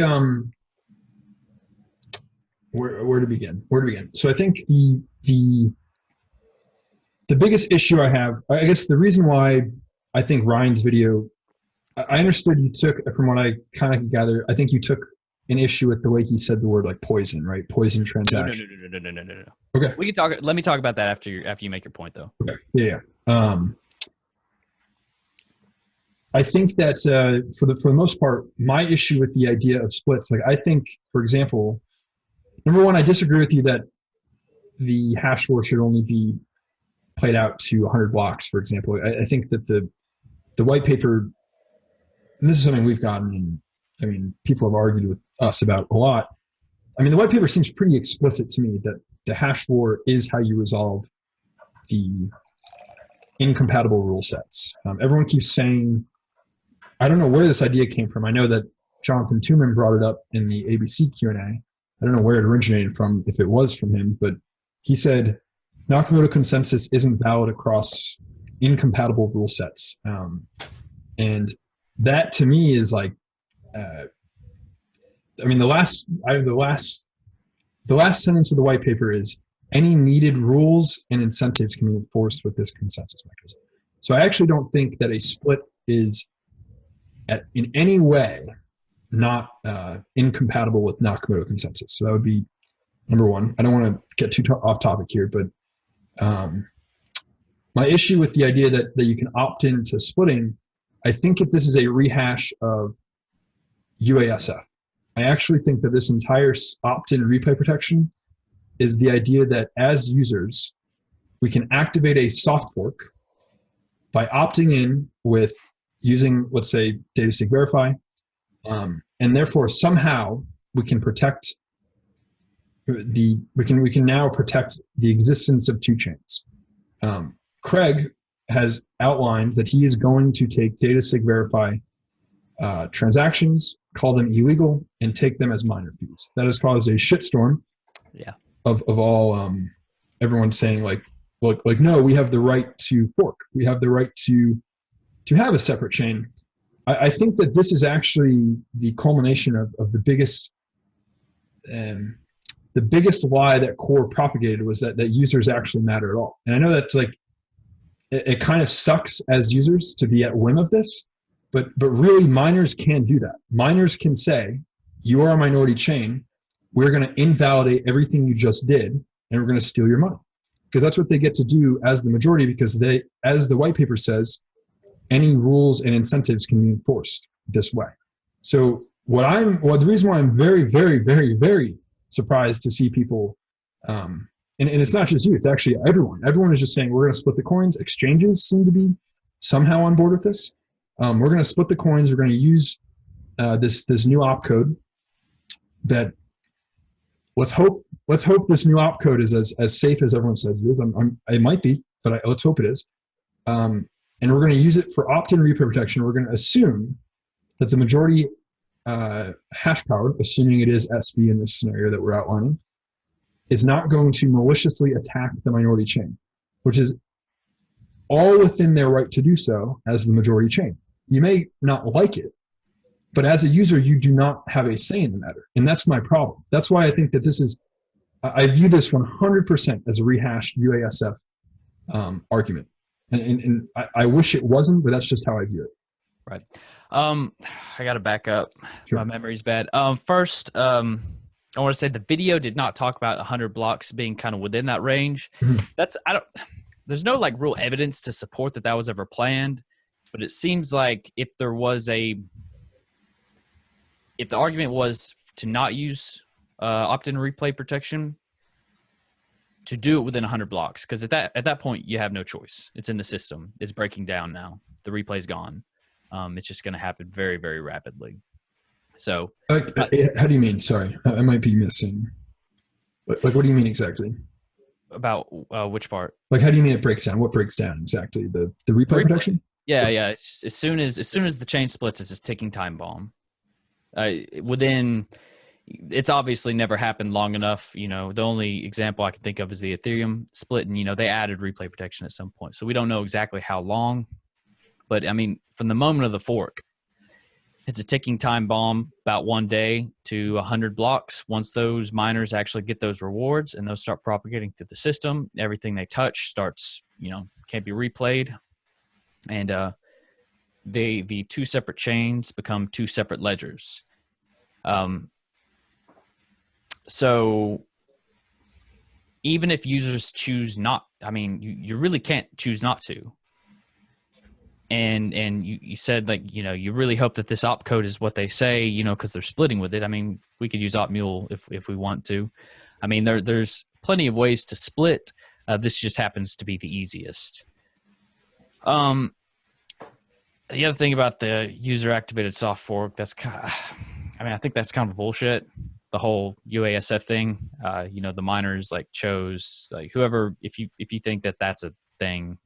where to begin? So I think the biggest issue I have, I guess the reason why I think Ryan's video, I understood you took, from what I kind of gather, I think you took an issue with the way he said the word like poison, right? Poison transaction. No. Okay. We can talk. Let me talk about that after you make your point, though. Okay. Yeah. I think that for the most part, my issue with the idea of splits, like I think, for example, number one, I disagree with you that the hash war should only be played out to 100 blocks, for example. I think that the white paper, and this is something we've gotten in, I mean, people have argued with us about a lot. I mean, the white paper seems pretty explicit to me that the hash war is how you resolve the incompatible rule sets. Everyone keeps saying, I don't know where this idea came from. I know that Jonathan Tuman brought it up in the ABC Q&A. I don't know where it originated from, if it was from him, but he said Nakamoto consensus isn't valid across incompatible rule sets. And that to me is like, I mean, the last sentence of the white paper is any needed rules and incentives can be enforced with this consensus mechanism. So I actually don't think that a split is in any way not incompatible with Nakamoto consensus. So that would be number one. I don't want to get too off topic here, but my issue with the idea that you can opt into splitting, I think that this is a rehash of UASF. I actually think that this entire opt-in replay protection is the idea that as users, we can activate a soft fork by opting in with using, let's say, DataSig verify, and therefore somehow we can protect we can now protect the existence of two chains. Craig has outlined that he is going to take DataSig verify transactions, call them illegal, and take them as miner fees. That has caused a shitstorm. Yeah. Of all everyone saying like no, we have the right to fork. We have the right to have a separate chain. I think that this is actually the culmination of the biggest lie that Core propagated was that users actually matter at all. And I know that's like it kind of sucks as users to be at whim of this, but really miners can do that. Miners can say, you are a minority chain. We're going to invalidate everything you just did, and we're going to steal your money. Because that's what they get to do as the majority, because they, as the white paper says, any rules and incentives can be enforced this way. So the reason why I'm very, very, very, very surprised to see people, and it's not just you, it's actually everyone. Everyone is just saying, we're going to split the coins. Exchanges seem to be somehow on board with this. We're going to split the coins. We're going to use this new opcode that let's hope this new opcode is as safe as everyone says it is. It might be, but let's hope it is. And we're going to use it for opt-in replay protection. We're going to assume that the majority hash power, assuming it is SV in this scenario that we're outlining, is not going to maliciously attack the minority chain, which is all within their right to do so as the majority chain. You may not like it, but as a user, you do not have a say in the matter. And that's my problem. That's why I think that I view this 100% as a rehashed UASF argument. And I wish it wasn't, but that's just how I view it. Right. I got to back up. Sure. My memory's bad. First, I want to say the video did not talk about 100 blocks being kind of within that range. Mm-hmm. There's no like real evidence to support that was ever planned, but it seems like if the argument was to not use opt-in replay protection, to do it within 100 blocks, because at that point you have no choice. It's in the system. It's breaking down now. The replay's gone. It's just going to happen very, very rapidly. So, how do you mean? Sorry, I might be missing. Like, what do you mean exactly? About which part? Like, how do you mean it breaks down? What breaks down exactly? The replay protection? Yeah. As soon as the chain splits, it's a ticking time bomb. within, it's obviously never happened long enough. You know, the only example I can think of is the Ethereum split, and, you know, they added replay protection at some point. So we don't know exactly how long, but I mean, from the moment of the fork, it's a ticking time bomb, about 1 day to 100 blocks. Once those miners actually get those rewards and those start propagating through the system, everything they touch starts, you know, can't be replayed. And the two separate chains become two separate ledgers. So even if users choose not, I mean, you really can't choose not to. And you said, like, you know, you really hope that this opcode is what they say, you know, because they're splitting with it. I mean, we could use opmule if we want to. I mean, there's plenty of ways to split. This just happens to be the easiest. The other thing about the user activated soft fork, that's kind of, I mean, I think that's kind of bullshit. The whole UASF thing, you know, the miners like chose, like, whoever, if you think that that's a thing,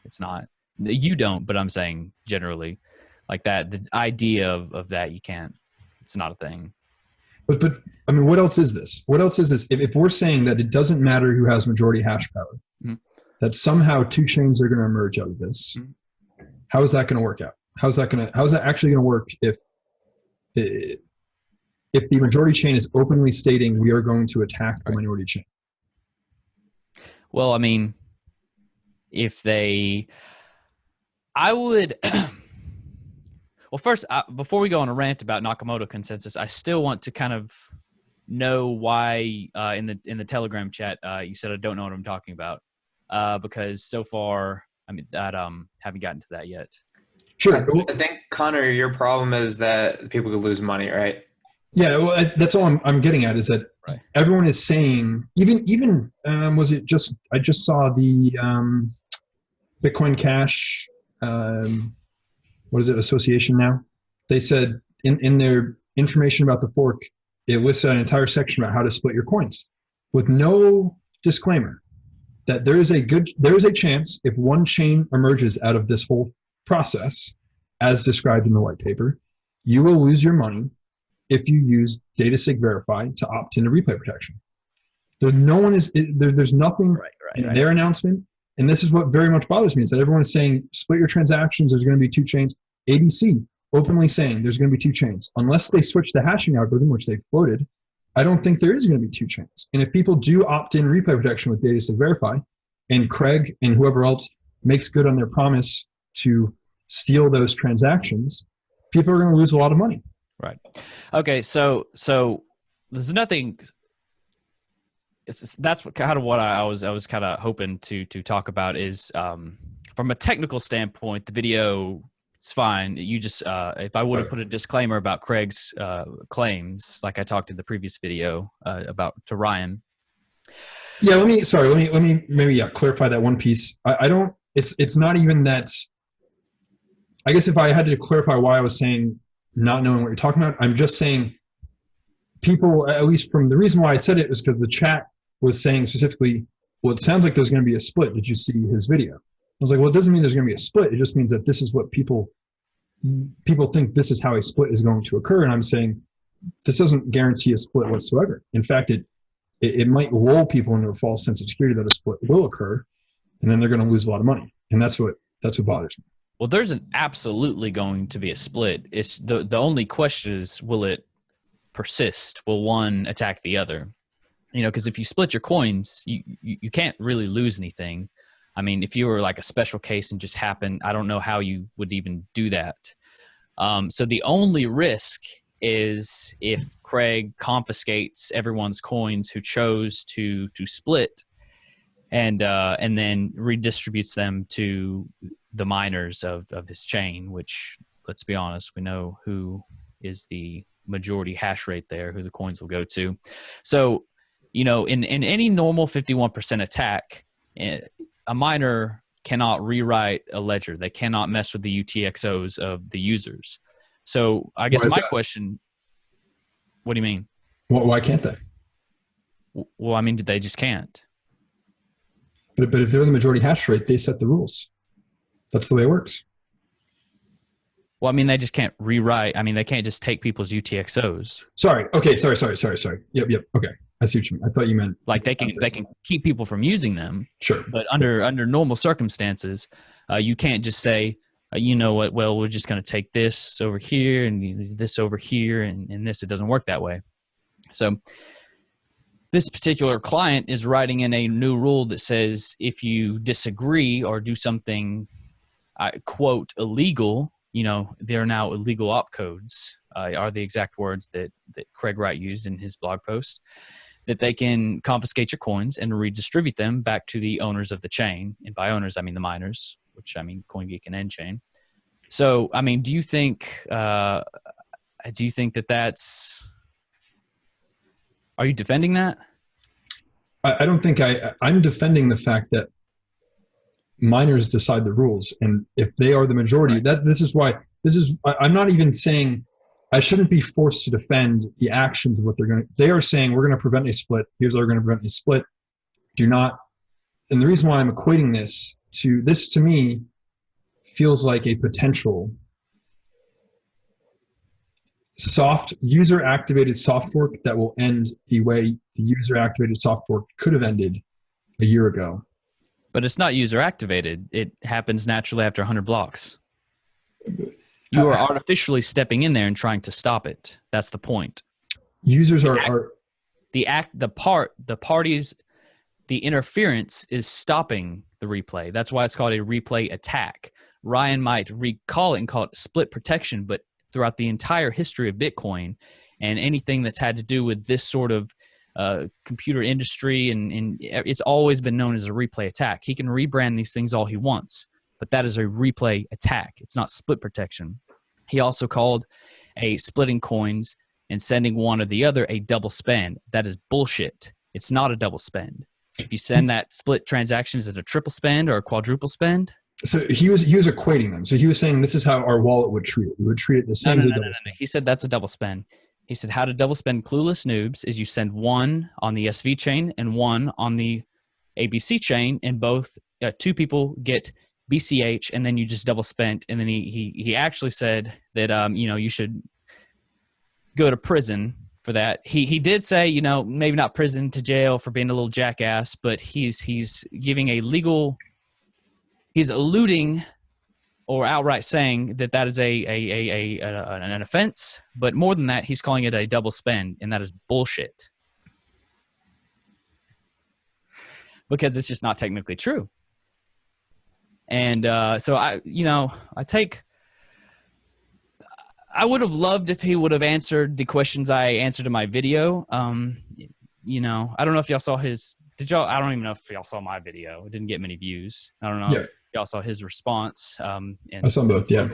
it's not. You don't, but I'm saying generally, like, that the idea of that, you can't, it's not a thing. But I mean, what else is this? What else is this? If we're saying that it doesn't matter who has majority hash power, that somehow two chains are going to emerge out of this, how is that going to work out? How is that actually going to work if the majority chain is openly stating we are going to attack the minority chain? Well, I mean, if they, I would, well, first, before we go on a rant about Nakamoto consensus, I still want to kind of know why in the Telegram chat you said I don't know what I'm talking about, because so far, I mean, that haven't gotten to that yet. Sure. I think, Connor, your problem is that people could lose money, right? Yeah, well, that's all I'm getting at, is that everyone is saying, even was it just, I just saw the Bitcoin Cash, what is it, association now? They said in their information about the fork, it listed an entire section about how to split your coins with no disclaimer that there is a chance, if one chain emerges out of this whole process, as described in the white paper, you will lose your money if you use DataSig verify to opt into replay protection. There's nothing in their announcement. And this is what very much bothers me, is that everyone is saying, split your transactions, there's going to be two chains. ABC openly saying there's going to be two chains. Unless they switch the hashing algorithm, which they floated, I don't think there is going to be two chains. And if people do opt in replay protection with DataSig verify, and Craig and whoever else makes good on their promise to steal those transactions, people are going to lose a lot of money. Right. Okay. So there's nothing. That's what I was kind of hoping to talk about is, from a technical standpoint, the video is fine. You just, if I would have put a disclaimer about Craig's claims, like I talked in the previous video to Ryan. Yeah. Let me maybe clarify that one piece. I don't. It's not even that. I guess if I had to clarify why I was saying not knowing what you're talking about, I'm just saying people, at least from the reason why I said it, was because the chat was saying specifically, well, it sounds like there's going to be a split. Did you see his video? I was like, well, it doesn't mean there's going to be a split. It just means that this is what people think this is how a split is going to occur. And I'm saying this doesn't guarantee a split whatsoever. In fact, it might lull people into a false sense of security that a split will occur, and then they're going to lose a lot of money. And that's what bothers me. Well, there's absolutely going to be a split. It's the only question is, will it persist? Will one attack the other? You know, because if you split your coins, you can't really lose anything. I mean, if you were like a special case and just happened, I don't know how you would even do that. So the only risk is if Craig confiscates everyone's coins who chose to split, and then redistributes them to the miners of his chain, which, let's be honest, we know who is the majority hash rate there, who the coins will go to. So, you know, in any normal 51% attack, a miner cannot rewrite a ledger. They cannot mess with the UTXOs of the users. So I guess my question, what do you mean? Why can't they? Well, I mean, they just can't. But if they're the majority hash rate, they set the rules. That's the way it works. Well, I mean, they just can't rewrite. I mean, they can't just take people's UTXOs. Sorry. Okay. Sorry. Yep. Okay. I see what you mean. I thought you meant like they can keep people from using them. Sure. But under normal circumstances, you can't just say, you know what? Well, we're just going to take this over here and this over here and this. It doesn't work that way. So this particular client is writing in a new rule that says if you disagree or do something, quote, illegal, they're now illegal opcodes, are the exact words that Craig Wright used in his blog post, that they can confiscate your coins and redistribute them back to the owners of the chain. And by owners, I mean the miners, which I mean CoinGeek and nChain. So, I mean, do you think that that's, are you defending that? I don't think I'm defending the fact that miners decide the rules. And if they are the majority, right. I'm not even saying I shouldn't be forced to defend the actions of what they are saying, we're going to prevent a split. Here's how we're going to prevent a split. Do not. And the reason why I'm equating this to me feels like a potential user-activated soft fork that will end the way the user-activated soft fork could have ended a year ago. But it's not user-activated. It happens naturally after 100 blocks. You are artificially stepping in there and trying to stop it. That's the point. Users the parties, the interference is stopping the replay. That's why it's called a replay attack. Ryan might recall it and call it split protection, but throughout the entire history of Bitcoin and anything that's had to do with this sort of computer industry, and it's always been known as a replay attack. He can rebrand these things all he wants, but that is a replay attack. It's not split protection. He also called a splitting coins and sending one or the other a double spend. That is bullshit. It's not a double spend. If you send that split transaction, is it a triple spend or a quadruple spend? So he was equating them. So he was saying this is how our wallet would treat it. We would treat it the same as a double spend. He said that's a double spend. He said how to double spend clueless noobs is you send one on the SV chain and one on the ABC chain, and both two people get BCH, and then you just double spent. And then he actually said that you should go to prison for that. He did say maybe not prison to jail for being a little jackass, but he's giving a legal. He's alluding or outright saying that is an offense, but more than that, he's calling it a double spend, and that is bullshit. Because it's just not technically true. And so I would have loved if he would have answered the questions I answered in my video. I don't know if y'all saw his. I don't even know if y'all saw my video. It didn't get many views. I don't know. Yeah. If y'all saw his response. And I saw both. Yeah.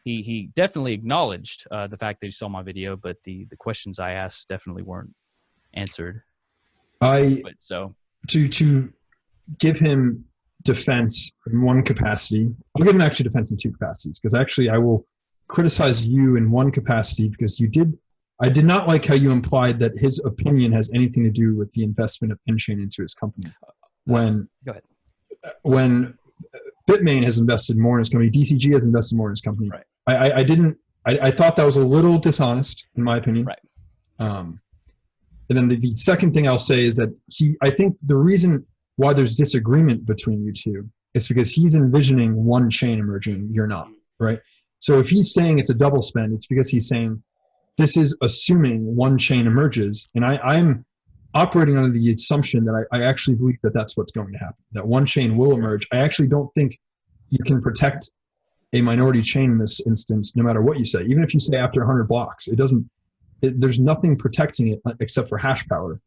He definitely acknowledged the fact that he saw my video, but the questions I asked definitely weren't answered. To give him defense in one capacity, I'll give him actually defense in two capacities, because actually I will criticize you in one capacity because I did not like how you implied that his opinion has anything to do with the investment of nChain into his company. Go ahead. When Bitmain has invested more in his company, DCG has invested more in his company. Right. I thought that was a little dishonest, in my opinion. Right. And then the second thing I'll say is that I think the reason why there's disagreement between you two is because he's envisioning one chain emerging, you're not, right? So if he's saying it's a double spend, it's because he's saying this is assuming one chain emerges, and I'm operating under the assumption that I actually believe that that's what's going to happen, that one chain will emerge. I actually don't think you can protect a minority chain in this instance, no matter what you say. Even if you say after 100 blocks, there's nothing protecting it except for hash power.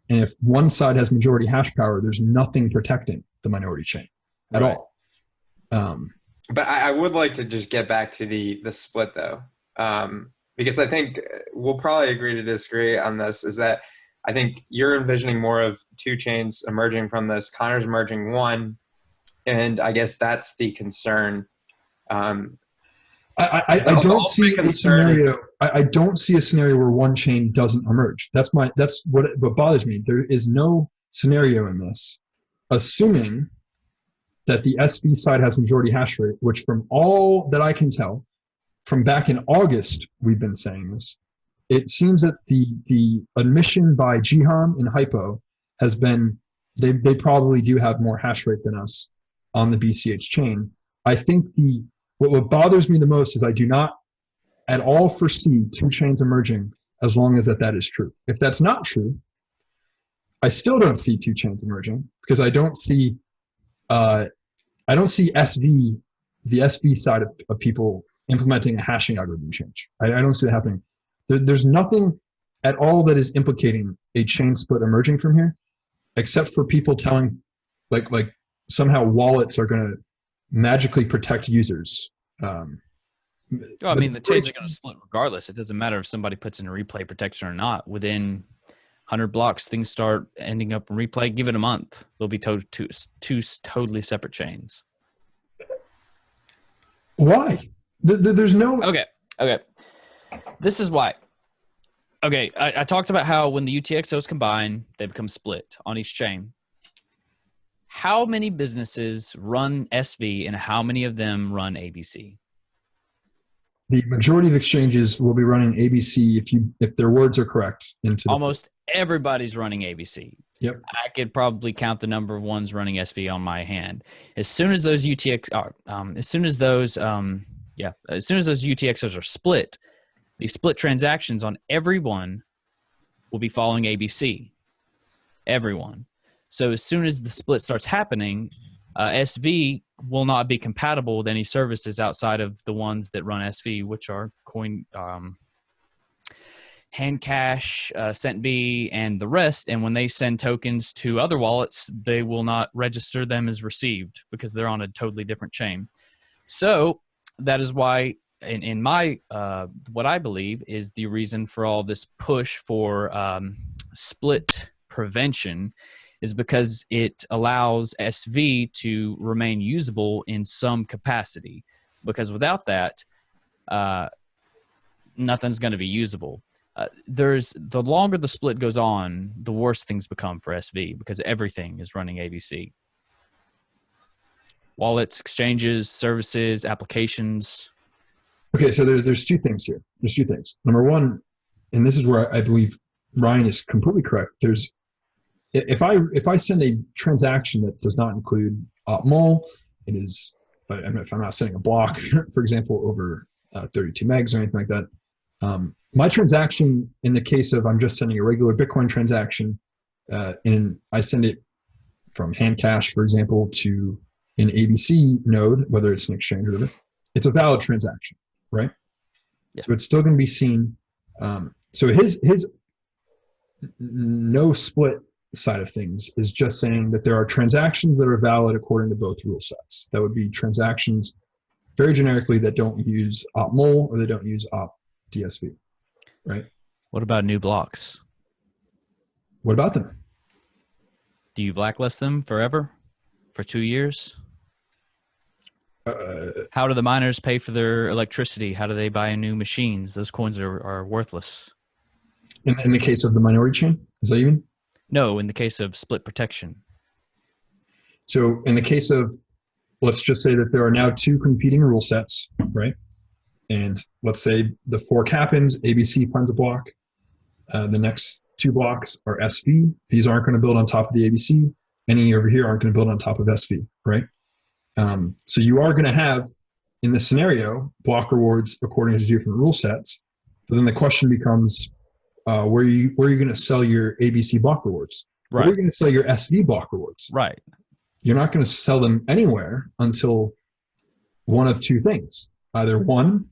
And if one side has majority hash power, there's nothing protecting the minority chain at all. But I would like to just get back to the split though. Because I think we'll probably agree to disagree on this, is that I think you're envisioning more of two chains emerging from this. Connor's emerging one. And I guess that's the concern. I don't see a scenario. I don't see a scenario where one chain doesn't emerge. That's what bothers me. There is no scenario in this, assuming that the SV side has majority hash rate, which from all that I can tell, from back in August, we've been saying this. It seems that the admission by Jihan and Hypo has been, they probably do have more hash rate than us on the BCH chain. I think what bothers me the most is I do not at all foresee two chains emerging as long as that is true. If that's not true, I still don't see two chains emerging because I don't see SV, the SV side of people implementing a hashing algorithm change. I don't see that happening. There's nothing at all that is implicating a chain split emerging from here, except for people telling, like somehow wallets are going to magically protect users. Well, I mean, the chains are going to split regardless. It doesn't matter if somebody puts in a replay protection or not. Within 100 blocks, things start ending up in replay. Give it a month. They'll be two totally separate chains. Why? There's no... Okay. This is why. Okay, I talked about how when the UTXOs combine, they become split on each chain. How many businesses run SV and how many of them run ABC? The majority of exchanges will be running ABC if their words are correct. Almost everybody's running ABC. Yep. I could probably count the number of ones running SV on my hand. As soon as those as soon as those UTXOs are split, the split transactions on everyone will be following ABC. Everyone. So as soon as the split starts happening, SV will not be compatible with any services outside of the ones that run SV, which are Handcash, CentB, and the rest. And when they send tokens to other wallets, they will not register them as received because they're on a totally different chain. So that is why, in my what I believe is the reason for all this push for split prevention is because it allows SV to remain usable in some capacity. Because without that, nothing's going to be usable. The longer the split goes on, the worse things become for SV because everything is running ABC. Wallets, exchanges, services, applications. Okay, so there's two things here. There's two things. Number one, and this is where I believe Ryan is completely correct. If I send a transaction that does not include opmol, it is, if I'm not sending a block, for example, over 32 megs or anything like that, my transaction, in the case of I'm just sending a regular Bitcoin transaction, and I send it from Handcash, for example, to an ABC node, whether it's an exchange or whatever, it's a valid transaction, right? Yeah. So it's still going to be seen. So his no split side of things is just saying that there are transactions that are valid according to both rule sets. That would be transactions very generically that don't use opmol or they don't use opDSV, right? What about new blocks? What about them? Do you blacklist them forever? For 2 years? How do the miners pay for their electricity? How do they buy new machines? Those coins are worthless. In the case of the minority chain? Is that even? No, in the case of split protection. So in the case of, let's just say that there are now two competing rule sets, right? And let's say the fork happens, ABC finds a block. The next two blocks are SV. These aren't going to build on top of the ABC. Any over here aren't going to build on top of SV, right? So you are going to have, in this scenario, block rewards according to different rule sets. But then the question becomes, where are you going to sell your ABC block rewards? Right. Where are you going to sell your SV block rewards? Right. You're not going to sell them anywhere until one of two things. Either one,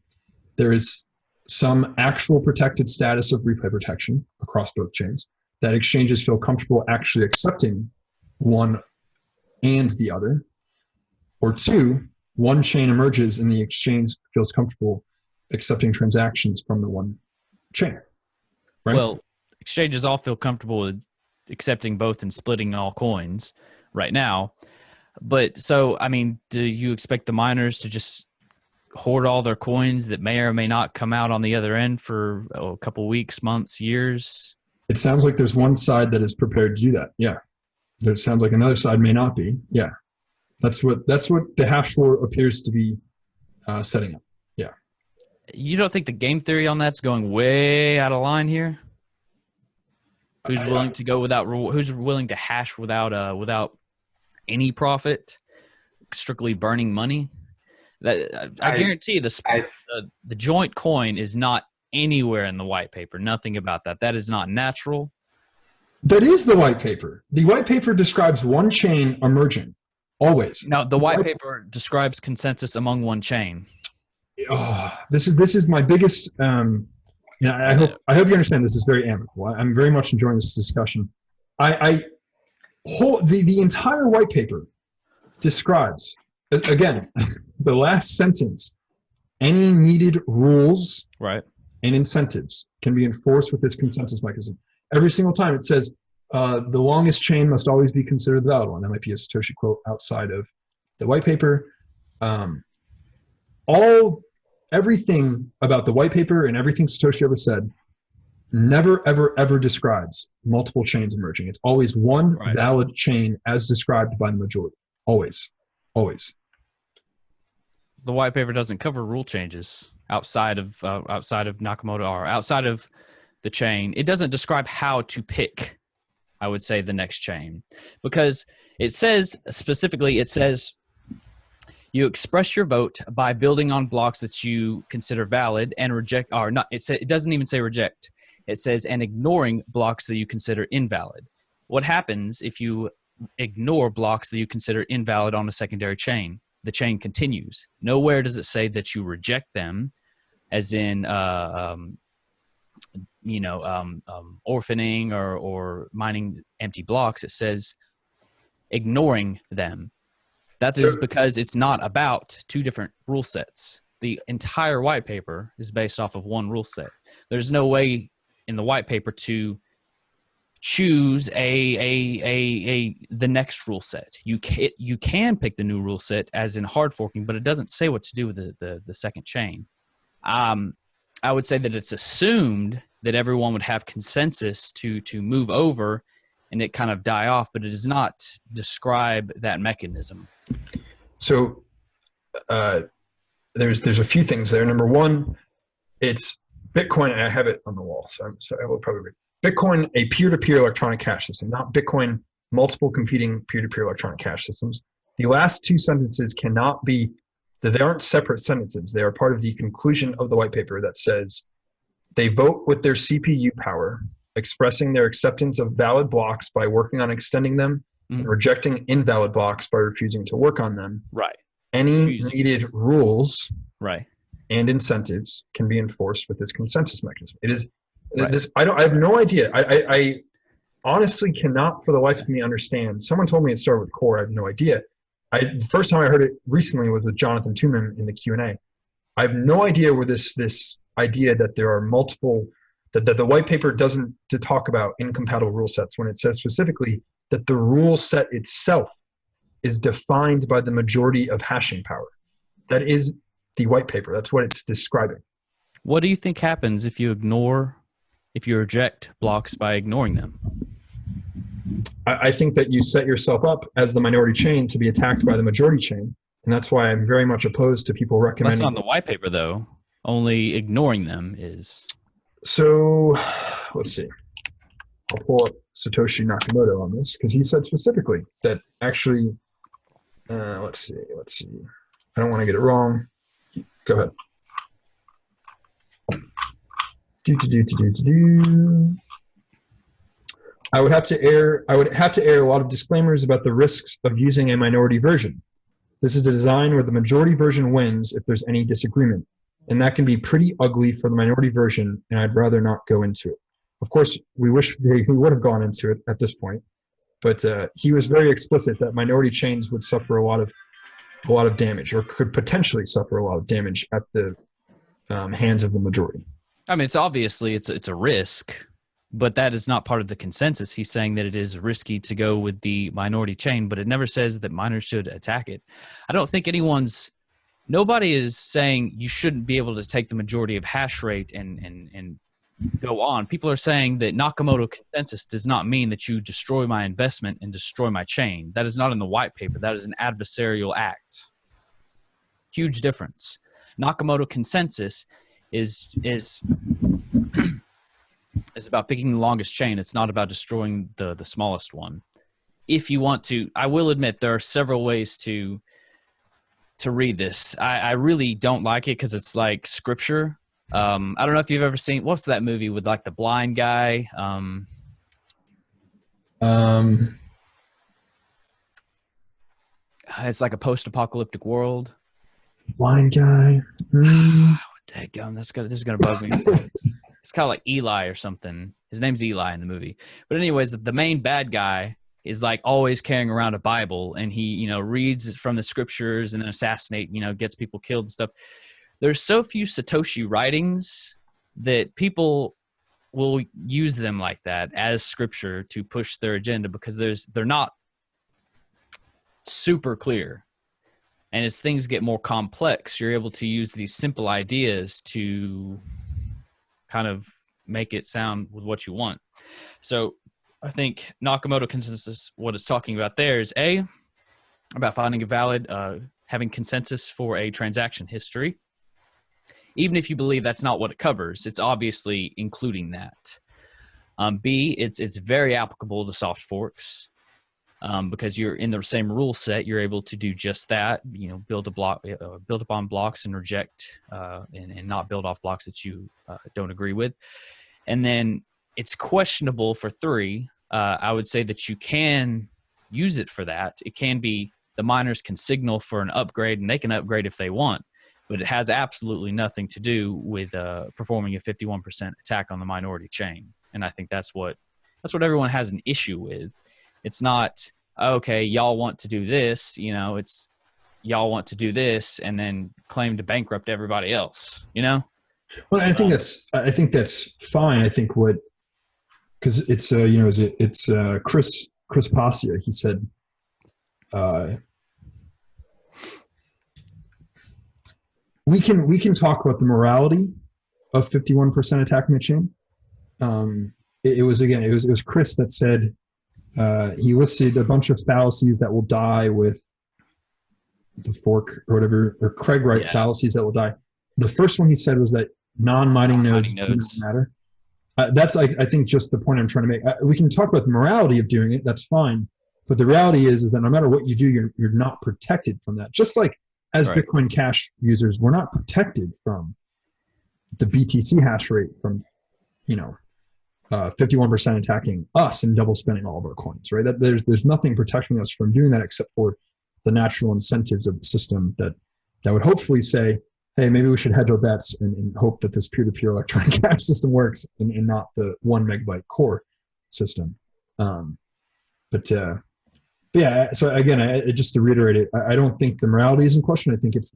there is some actual protected status of replay protection across both chains that exchanges feel comfortable actually accepting one and the other. Or two, one chain emerges and the exchange feels comfortable accepting transactions from the one chain. Right? Well, exchanges all feel comfortable with accepting both and splitting all coins right now. But so, I mean, do you expect the miners to just hoard all their coins that may or may not come out on the other end for a couple weeks, months, years? It sounds like there's one side that is prepared to do that. Yeah. It sounds like another side may not be. Yeah. That's what the hash war appears to be setting up. Yeah. You don't think the game theory on that's going way out of line here? Who's willing to go without rule? Who's willing to hash without any profit, strictly burning money? That I guarantee the joint coin is not anywhere in the white paper. Nothing about that. That is not natural. That is the white paper. The white paper describes one chain emerging, always. Now, the white paper describes consensus among one chain. Oh, this is my biggest. I hope you understand. This is very amicable. I'm very much enjoying this discussion. The entire white paper describes, again, the last sentence. Any needed rules, right, and incentives can be enforced with this consensus mechanism. Every single time it says the longest chain must always be considered the valid one. That might be a Satoshi quote outside of the white paper. Everything about the white paper and everything Satoshi ever said never, ever, ever describes multiple chains emerging. It's always one valid chain as described by the majority. Always. Always. The white paper doesn't cover rule changes outside of Nakamoto or outside of the chain. It doesn't describe how to pick, I would say, the next chain, because it says specifically, you express your vote by building on blocks that you consider valid and reject, or not. It doesn't even say reject. It says, and ignoring blocks that you consider invalid. What happens if you ignore blocks that you consider invalid on a secondary chain? The chain continues. Nowhere does it say that you reject them, as in, orphaning or mining empty blocks. It says ignoring them. That's because it's not about two different rule sets. The entire white paper is based off of one rule set. There's no way in the white paper to choose the next rule set. You can pick the new rule set as in hard forking, but it doesn't say what to do with the second chain. I would say that it's assumed that everyone would have consensus to move over and it kind of die off, but it does not describe that mechanism. So there's a few things there. Number one, it's Bitcoin, and I have it on the wall, so I will probably read. Bitcoin, a peer-to-peer electronic cash system, not Bitcoin, multiple competing peer-to-peer electronic cash systems. The last two sentences cannot be, they aren't separate sentences. They are part of the conclusion of the white paper that says they vote with their CPU power, expressing their acceptance of valid blocks by working on extending them, and rejecting invalid blocks by refusing to work on them. Right. Any needed rules and incentives can be enforced with this consensus mechanism. It is this. I have no idea. I honestly cannot for the life of me understand. Someone told me it started with core. I have no idea. The first time I heard it recently was with Jonathan Tuman in the Q&A. I have no idea where this idea that there are multiple, that the white paper doesn't to talk about incompatible rule sets when it says specifically that the rule set itself is defined by the majority of hashing power. That is the white paper. That's what it's describing. What do you think happens if you reject blocks by ignoring them? I think that you set yourself up as the minority chain to be attacked by the majority chain. And that's why I'm very much opposed to people recommending. That's not the white paper, though. Only ignoring them is. So let's see. I'll pull up Satoshi Nakamoto on this because he said specifically that actually, let's see. I don't want to get it wrong. Go ahead. I would have to air a lot of disclaimers about the risks of using a minority version. This is a design where the majority version wins if there's any disagreement. And that can be pretty ugly for the minority version, and I'd rather not go into it. Of course, we wish he would have gone into it at this point, but he was very explicit that minority chains would suffer a lot of damage, or could potentially suffer a lot of damage at the hands of the majority. I mean, it's obviously it's a risk, but that is not part of the consensus. He's saying that it is risky to go with the minority chain, but it never says that miners should attack it. I don't think nobody is saying you shouldn't be able to take the majority of hash rate and go on. People are saying that Nakamoto consensus does not mean that you destroy my investment and destroy my chain. That is not in the white paper. That is an adversarial act. Huge difference. Nakamoto consensus is is about picking the longest chain. It's not about destroying the smallest one. If you want to, I will admit there are several ways to read this. I really don't like it because it's like scripture. I don't know if you've ever seen, what's that movie with like the blind guy? It's like a post-apocalyptic world. Blind guy. Dadgum, this is gonna bug me. It's kind of like Eli or something. His name's Eli in the movie. But anyways, the main bad guy is like always carrying around a Bible, and he, you know, reads from the scriptures and then assassinate, you know, gets people killed and stuff. There's so few Satoshi writings that people will use them like that as scripture to push their agenda because they're not super clear. And as things get more complex, you're able to use these simple ideas to kind of make it sound with what you want. So I think Nakamoto consensus, what it's talking about there is A, about finding a valid, having consensus for a transaction history. Even if you believe that's not what it covers, it's obviously including that. B, it's very applicable to soft forks. Because you're in the same rule set, you're able to do just that. You know, build upon blocks and reject and not build off blocks that you don't agree with. And then it's questionable for 3. I would say that you can use it for that. It can be the miners can signal for an upgrade, and they can upgrade if they want, but it has absolutely nothing to do with performing a 51% attack on the minority chain. And I think that's what everyone has an issue with. It's not, okay, y'all want to do this, you know, it's y'all want to do this and then claim to bankrupt everybody else, you know? Well, I think that's fine. I think because it's, you know, it's Chris Passia. He said, we can talk about the morality of 51% attacking the chain. It was Chris that said, he listed a bunch of fallacies that will die with the fork or whatever, or Craig Wright fallacies that will die. The first one he said was that non-mining nodes do not matter. That's, I think, just the point I'm trying to make. We can talk about the morality of doing it. That's fine. But the reality is that no matter what you do, you're not protected from that. Just like as Bitcoin Cash users, we're not protected from the BTC hash rate from, you know, 51% attacking us and double spending all of our coins, right? That there's nothing protecting us from doing that except for the natural incentives of the system that would hopefully say, hey, maybe we should hedge our bets and hope that this peer-to-peer electronic cash system works and not the 1 megabyte core system. But yeah, so again, just to reiterate it, I don't think the morality is in question. I think it's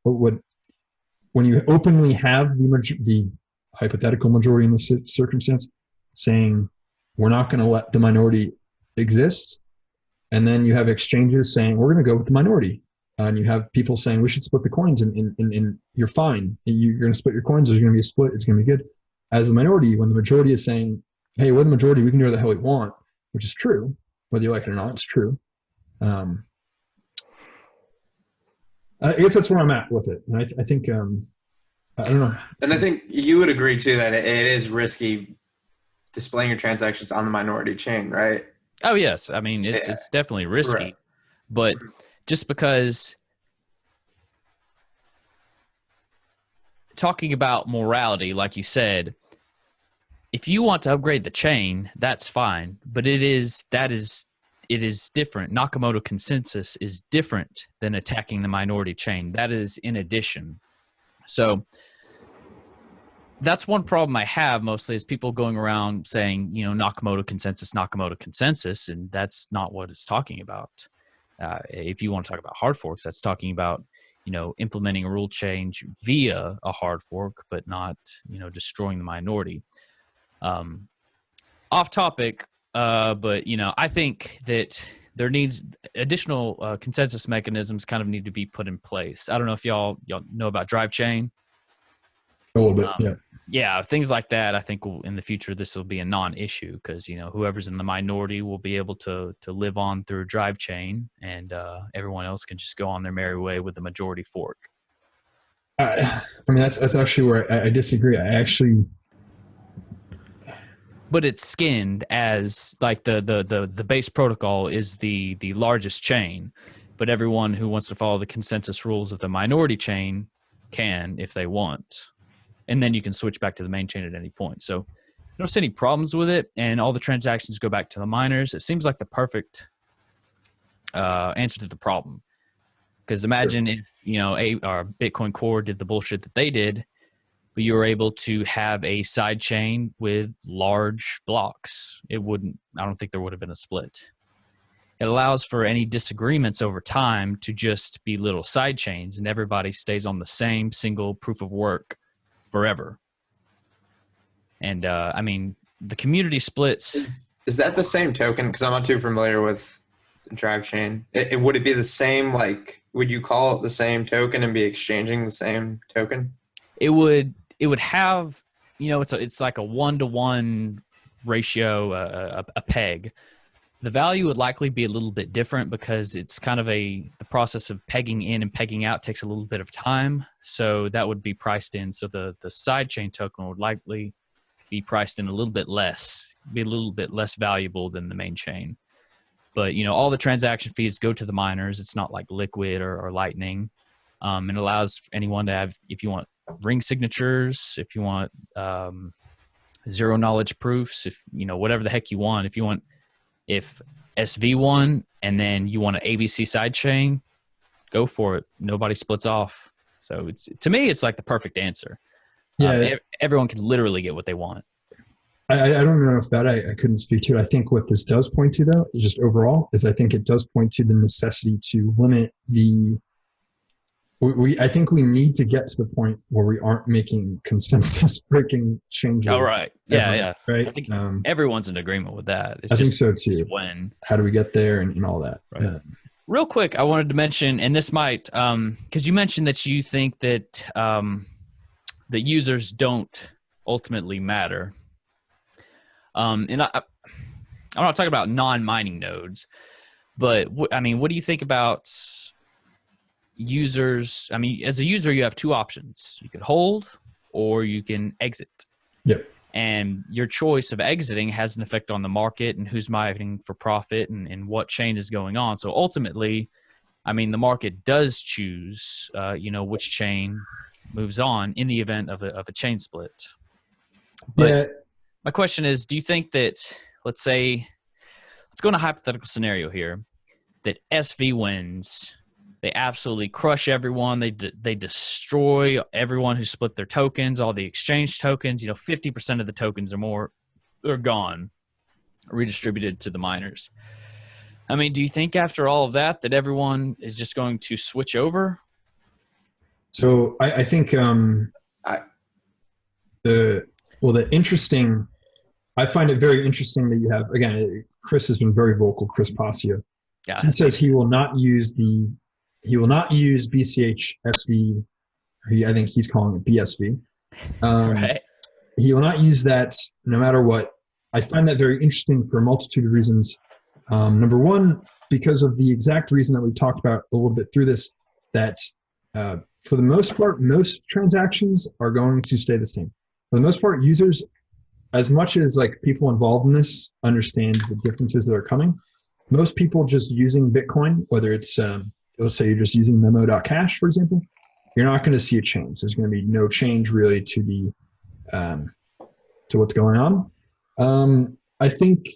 when you openly have the hypothetical majority in this circumstance saying we're not going to let the minority exist, and then you have exchanges saying we're going to go with the minority, and you have people saying we should split the coins, and you're fine. You're going to split your coins. There's going to be a split. It's going to be good. As the minority, when the majority is saying, hey, we're the majority, we can do what the hell we want, which is true, whether you like it or not, it's true. I guess that's where I'm at with it. And I think, I don't know. And I think you would agree too that it is risky displaying your transactions on the minority chain, right? Oh yes, I mean it's definitely risky, but just because talking about morality, like you said, if you want to upgrade the chain, that's fine, but it is different. Nakamoto consensus is different than attacking the minority chain. That is in addition. So that's one problem I have mostly is people going around saying, you know, Nakamoto consensus, and that's not what it's talking about. If you want to talk about hard forks, that's talking about, you know, implementing a rule change via a hard fork, but not, you know, destroying the minority. Off topic, but, you know, I think that there needs additional consensus mechanisms kind of need to be put in place. I don't know if y'all know about drive chain. A little bit, yeah. Yeah, things like that. I think in the future this will be a non-issue because, you know, whoever's in the minority will be able to live on through a drive chain, and everyone else can just go on their merry way with the majority fork. I mean, that's actually where I disagree. But it's skinned as like the base protocol is the largest chain, but everyone who wants to follow the consensus rules of the minority chain can if they want. And then you can switch back to the main chain at any point. So I don't see any problems with it, and all the transactions go back to the miners. It seems like the perfect answer to the problem. Because imagine if, our Bitcoin Core did the bullshit that they did, but you were able to have a side chain with large blocks. I don't think there would have been a split. It allows for any disagreements over time to just be little side chains, and everybody stays on the same single proof of work forever. And the community splits. Is that the same token? Because I'm not too familiar with drive chain. Would it be the same? Like, would you call it the same token and be exchanging the same token? It would have, it's like a 1-to-1 ratio, a peg. The value would likely be a little bit different because it's kind of the process of pegging in and pegging out takes a little bit of time. So that would be priced in. So the sidechain token would likely be priced in a little bit less valuable than the main chain. But, all the transaction fees go to the miners. It's not like Liquid or Lightning. It allows anyone to have, if you want ring signatures, if you want zero knowledge proofs, if, whatever the heck you want, if SV1 and then you want an ABC sidechain, go for it. Nobody splits off. So to me, it's like the perfect answer. Yeah, everyone can literally get what they want. I don't know if that I couldn't speak to it. I think what this does point to, though, just overall, is I think it does point to the necessity to limit I think we need to get to the point where we aren't making consensus breaking changes. Oh, right. Yeah. Right. I think everyone's in agreement with that. I think so too. When? How do we get there and all that? Right. Yeah. Real quick, I wanted to mention, and this might, because you mentioned that you think that the users don't ultimately matter. And I'm not talking about non-mining nodes, but what do you think about users? I mean, as a user, you have two options. You could hold or you can exit. Yep. And your choice of exiting has an effect on the market and who's mining for profit and what chain is going on. So ultimately, the market does choose, which chain moves on in the event of a chain split. But my question is, do you think that, let's go in a hypothetical scenario here, that SV wins, they absolutely crush everyone, they destroy everyone who split their tokens, all the exchange tokens, 50% of the tokens or more are gone, redistributed to the miners. Do you think after all of that everyone is just going to switch over? So I think I find it very interesting that you have, again, Chris has been very vocal, Chris Pasio. Yeah. He says he will not use BCH SV. I think he's calling it BSV. Right. He will not use that no matter what. I find that very interesting for a multitude of reasons. Number one, because of the exact reason that we talked about a little bit through this, that for the most part, most transactions are going to stay the same. For the most part, users, as much as like people involved in this understand the differences that are coming, most people just using Bitcoin, whether it's, let's say you're just using memo.cash, for example, you're not going to see a change. There's going to be no change really to what's going on. I think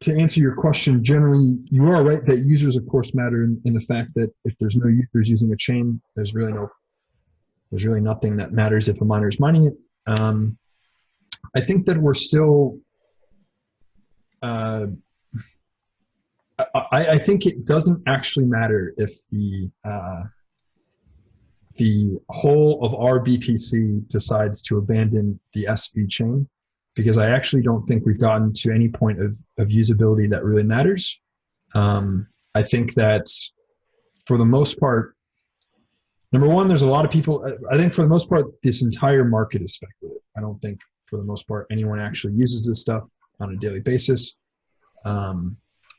to answer your question, generally, you are right that users, of course, matter in the fact that if there's no users using a chain, there's really nothing that matters if a miner is mining it. I think that we're still, I think it doesn't actually matter if the whole of our BTC decides to abandon the SV chain, because I actually don't think we've gotten to any point of usability that really matters. I think that for the most part, number one, there's a lot of people, I think for the most part, this entire market is speculative. I don't think for the most part, anyone actually uses this stuff on a daily basis,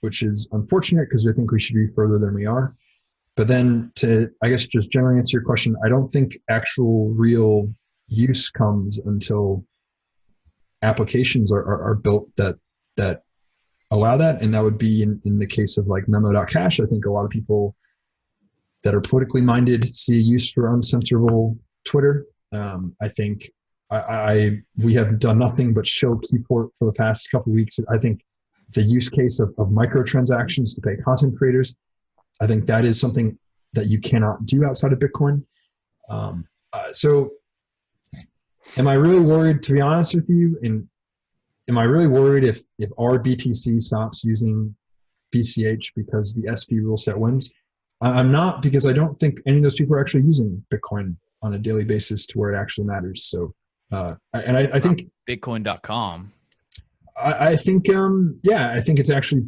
which is unfortunate because I think we should be further than we are. But then to, I guess, just generally answer your question, I don't think actual real use comes until applications are built that allow that. And that would be in the case of like memo.cash. I think a lot of people that are politically minded see a use for uncensorable Twitter. I think we have done nothing but show Keyport for the past couple of weeks. I think the use case of microtransactions to pay content creators, I think that is something that you cannot do outside of Bitcoin. So am I really worried, to be honest with you? And am I really worried if our BTC stops using BCH because the SV rule set wins? I'm not, because I don't think any of those people are actually using Bitcoin on a daily basis to where it actually matters. So, I think Bitcoin.com. I think, I think it's actually,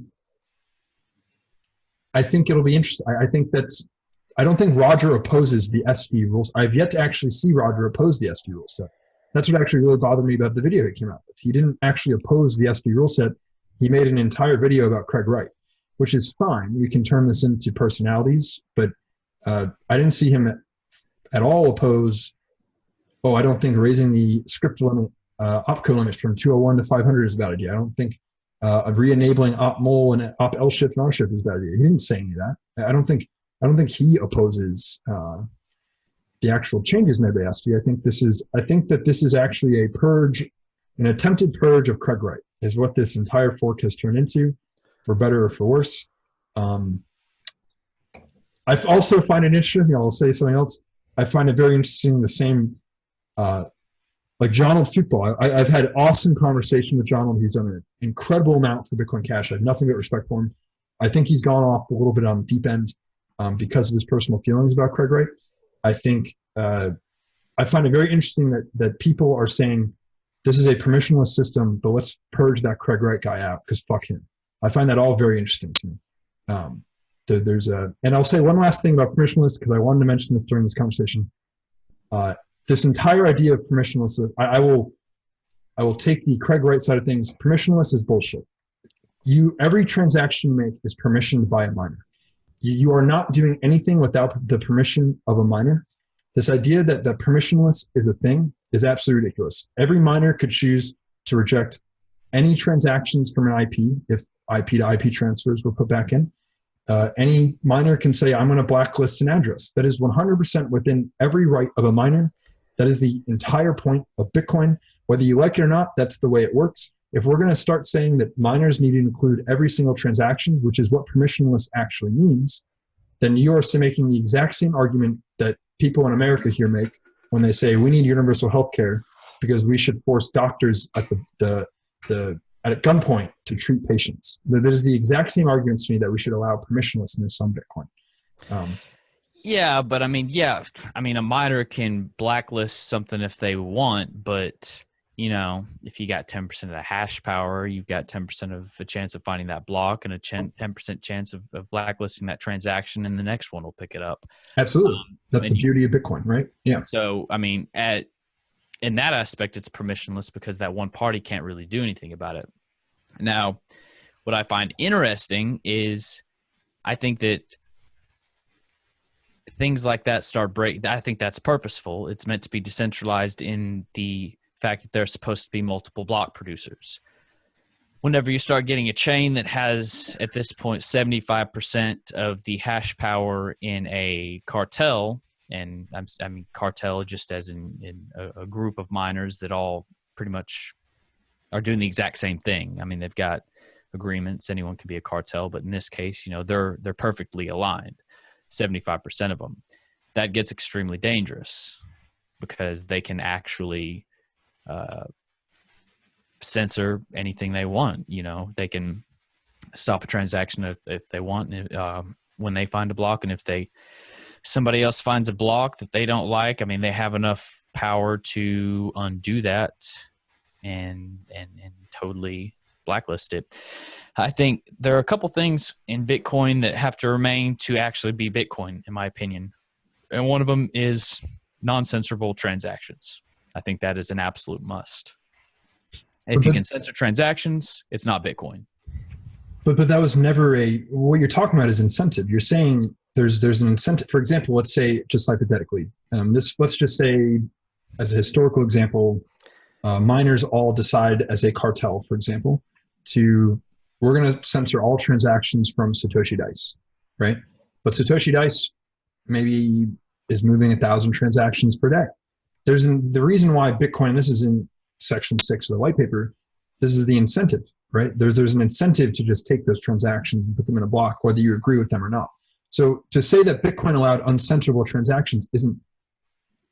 I think it'll be interesting. I don't think Roger opposes the SV rules. I've yet to actually see Roger oppose the SV rule set. That's what actually really bothered me about the video he came out with. He didn't actually oppose the SV rule set. He made an entire video about Craig Wright, which is fine. We can turn this into personalities, but I didn't see him at all oppose, I don't think raising the script limit, opcode limits from 201 to 500 is a bad idea. I don't think re-enabling opmol and op-l shift and r-shift is a bad idea. He didn't say any of that. I don't think he opposes the actual changes made by SV. I think that this is actually a purge, an attempted purge of Craig Wright is what this entire fork has turned into, for better or for worse. I also find it interesting, I'll say something else. I find it very interesting, the same, like Jonald Football. I've had awesome conversation with Jonald. He's done an incredible amount for Bitcoin Cash. I have nothing but respect for him. I think he's gone off a little bit on the deep end because of his personal feelings about Craig Wright. I think I find it very interesting that people are saying this is a permissionless system, but let's purge that Craig Wright guy out because fuck him. I find that all very interesting to me. And I'll say one last thing about permissionless, because I wanted to mention this during this conversation. This entire idea of permissionless, I will take the Craig Wright side of things. Permissionless is bullshit. Every transaction you make is permissioned by a miner. You are not doing anything without the permission of a miner. This idea that permissionless is a thing is absolutely ridiculous. Every miner could choose to reject any transactions from an IP if IP to IP transfers were put back in. Any miner can say, I'm going to blacklist an address. That is 100% within every right of a miner. That is the entire point of Bitcoin. Whether you like it or not, that's the way it works. If we're going to start saying that miners need to include every single transaction, which is what permissionless actually means, then you are making the exact same argument that people in America here make when they say we need universal health care because we should force doctors at at gunpoint to treat patients. That is the exact same argument to me that we should allow permissionlessness on Bitcoin. Yeah, but I mean, a miner can blacklist something if they want, but if you got 10% of the hash power, you've got 10% of a chance of finding that block and a 10% chance of blacklisting that transaction, and the next one will pick it up. Absolutely. That's the beauty of Bitcoin, right? Yeah. So, I mean, in that aspect, it's permissionless because that one party can't really do anything about it. Now, what I find interesting is I think that things like that start break. I think that's purposeful. It's meant to be decentralized in the fact that there's supposed to be multiple block producers. Whenever you start getting a chain that has, at this point, 75% of the hash power in a cartel, and I mean cartel just as in a group of miners that all pretty much are doing the exact same thing. I mean, they've got agreements. Anyone can be a cartel, but in this case, they're perfectly aligned, 75% of them. That gets extremely dangerous because they can actually censor anything they want. They can stop a transaction if they want when they find a block, and if somebody else finds a block that they don't like, I mean, they have enough power to undo that and totally blacklist it. I think there are a couple things in Bitcoin that have to remain to actually be Bitcoin, in my opinion. And one of them is non-censorable transactions. I think that is an absolute must. If you can censor transactions, it's not Bitcoin. But that was never what you're talking about is incentive. You're saying there's an incentive. For example, let's say, just hypothetically, let's just say, as a historical example, miners all decide as a cartel, for example, we're going to censor all transactions from Satoshi Dice, right? But Satoshi Dice maybe is moving 1,000 transactions per day. The reason why Bitcoin, this is in section 6 of the white paper, this is the incentive, right? There's an incentive to just take those transactions and put them in a block, whether you agree with them or not. So to say that Bitcoin allowed uncensorable transactions isn't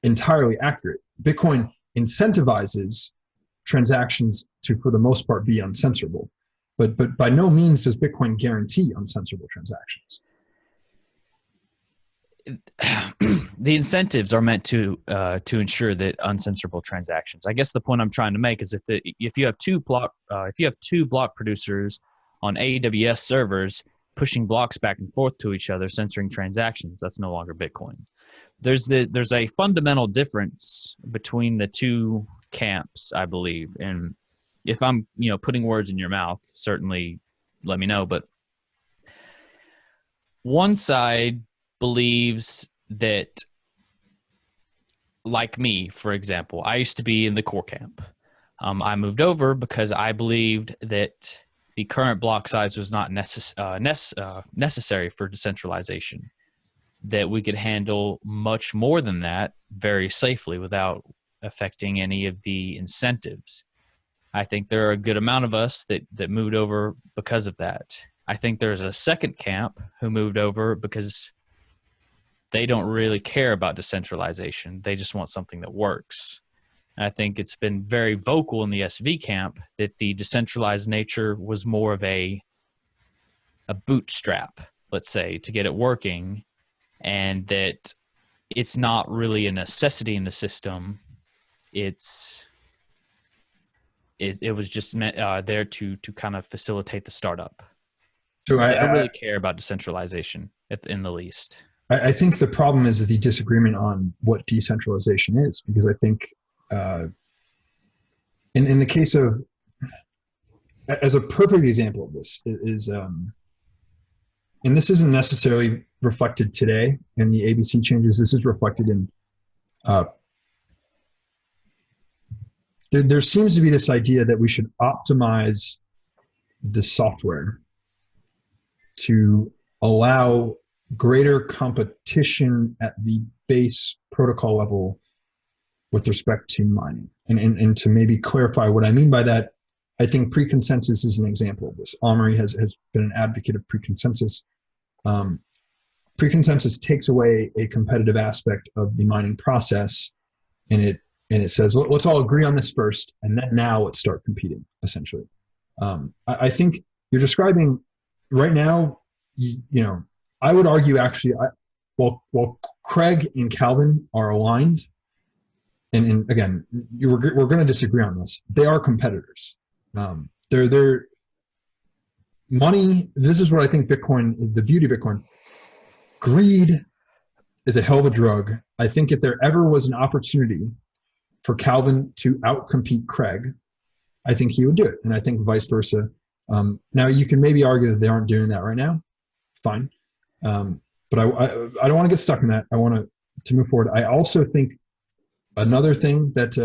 entirely accurate. Bitcoin incentivizes transactions to, for the most part, be uncensorable. But by no means does Bitcoin guarantee uncensorable transactions. The incentives are meant to ensure that uncensorable transactions. I guess the point I'm trying to make is if you have two block producers on AWS servers pushing blocks back and forth to each other, censoring transactions, that's no longer Bitcoin. There's a fundamental difference between the two camps, I believe. And if I'm putting words in your mouth, certainly let me know. But one side believes that, like me, for example, I used to be in the core camp. I moved over because I believed that the current block size was not necessary for decentralization, that we could handle much more than that very safely without affecting any of the incentives. I think there are a good amount of us that moved over because of that. I think there's a second camp who moved over because they don't really care about decentralization. They just want something that works. And I think it's been very vocal in the SV camp that the decentralized nature was more of a bootstrap, let's say, to get it working, and that it's not really a necessity in the system. It was just meant there to kind of facilitate the startup. So I don't really care about decentralization in the least. I think the problem is the disagreement on what decentralization is, because I think in the case of, as a perfect example of this is, and this isn't necessarily reflected today in the ABC changes, this is reflected in, there seems to be this idea that we should optimize the software to allow greater competition at the base protocol level with respect to mining. And to maybe clarify what I mean by that, I think pre-consensus is an example of this. Omri has been an advocate of pre-consensus. Pre-consensus takes away a competitive aspect of the mining process, and it says, well, let's all agree on this first, and then now let's start competing, essentially. I think you're describing right now, I would argue actually, while Craig and Calvin are aligned, and again, we're going to disagree on this, they are competitors. They're money. This is what I think Bitcoin, the beauty of Bitcoin, greed is a hell of a drug. I think if there ever was an opportunity for Calvin to outcompete Craig, I think he would do it. And I think vice versa. Now you can maybe argue that they aren't doing that right now. Fine. But I don't want to get stuck in that. I want to move forward. I also think another thing that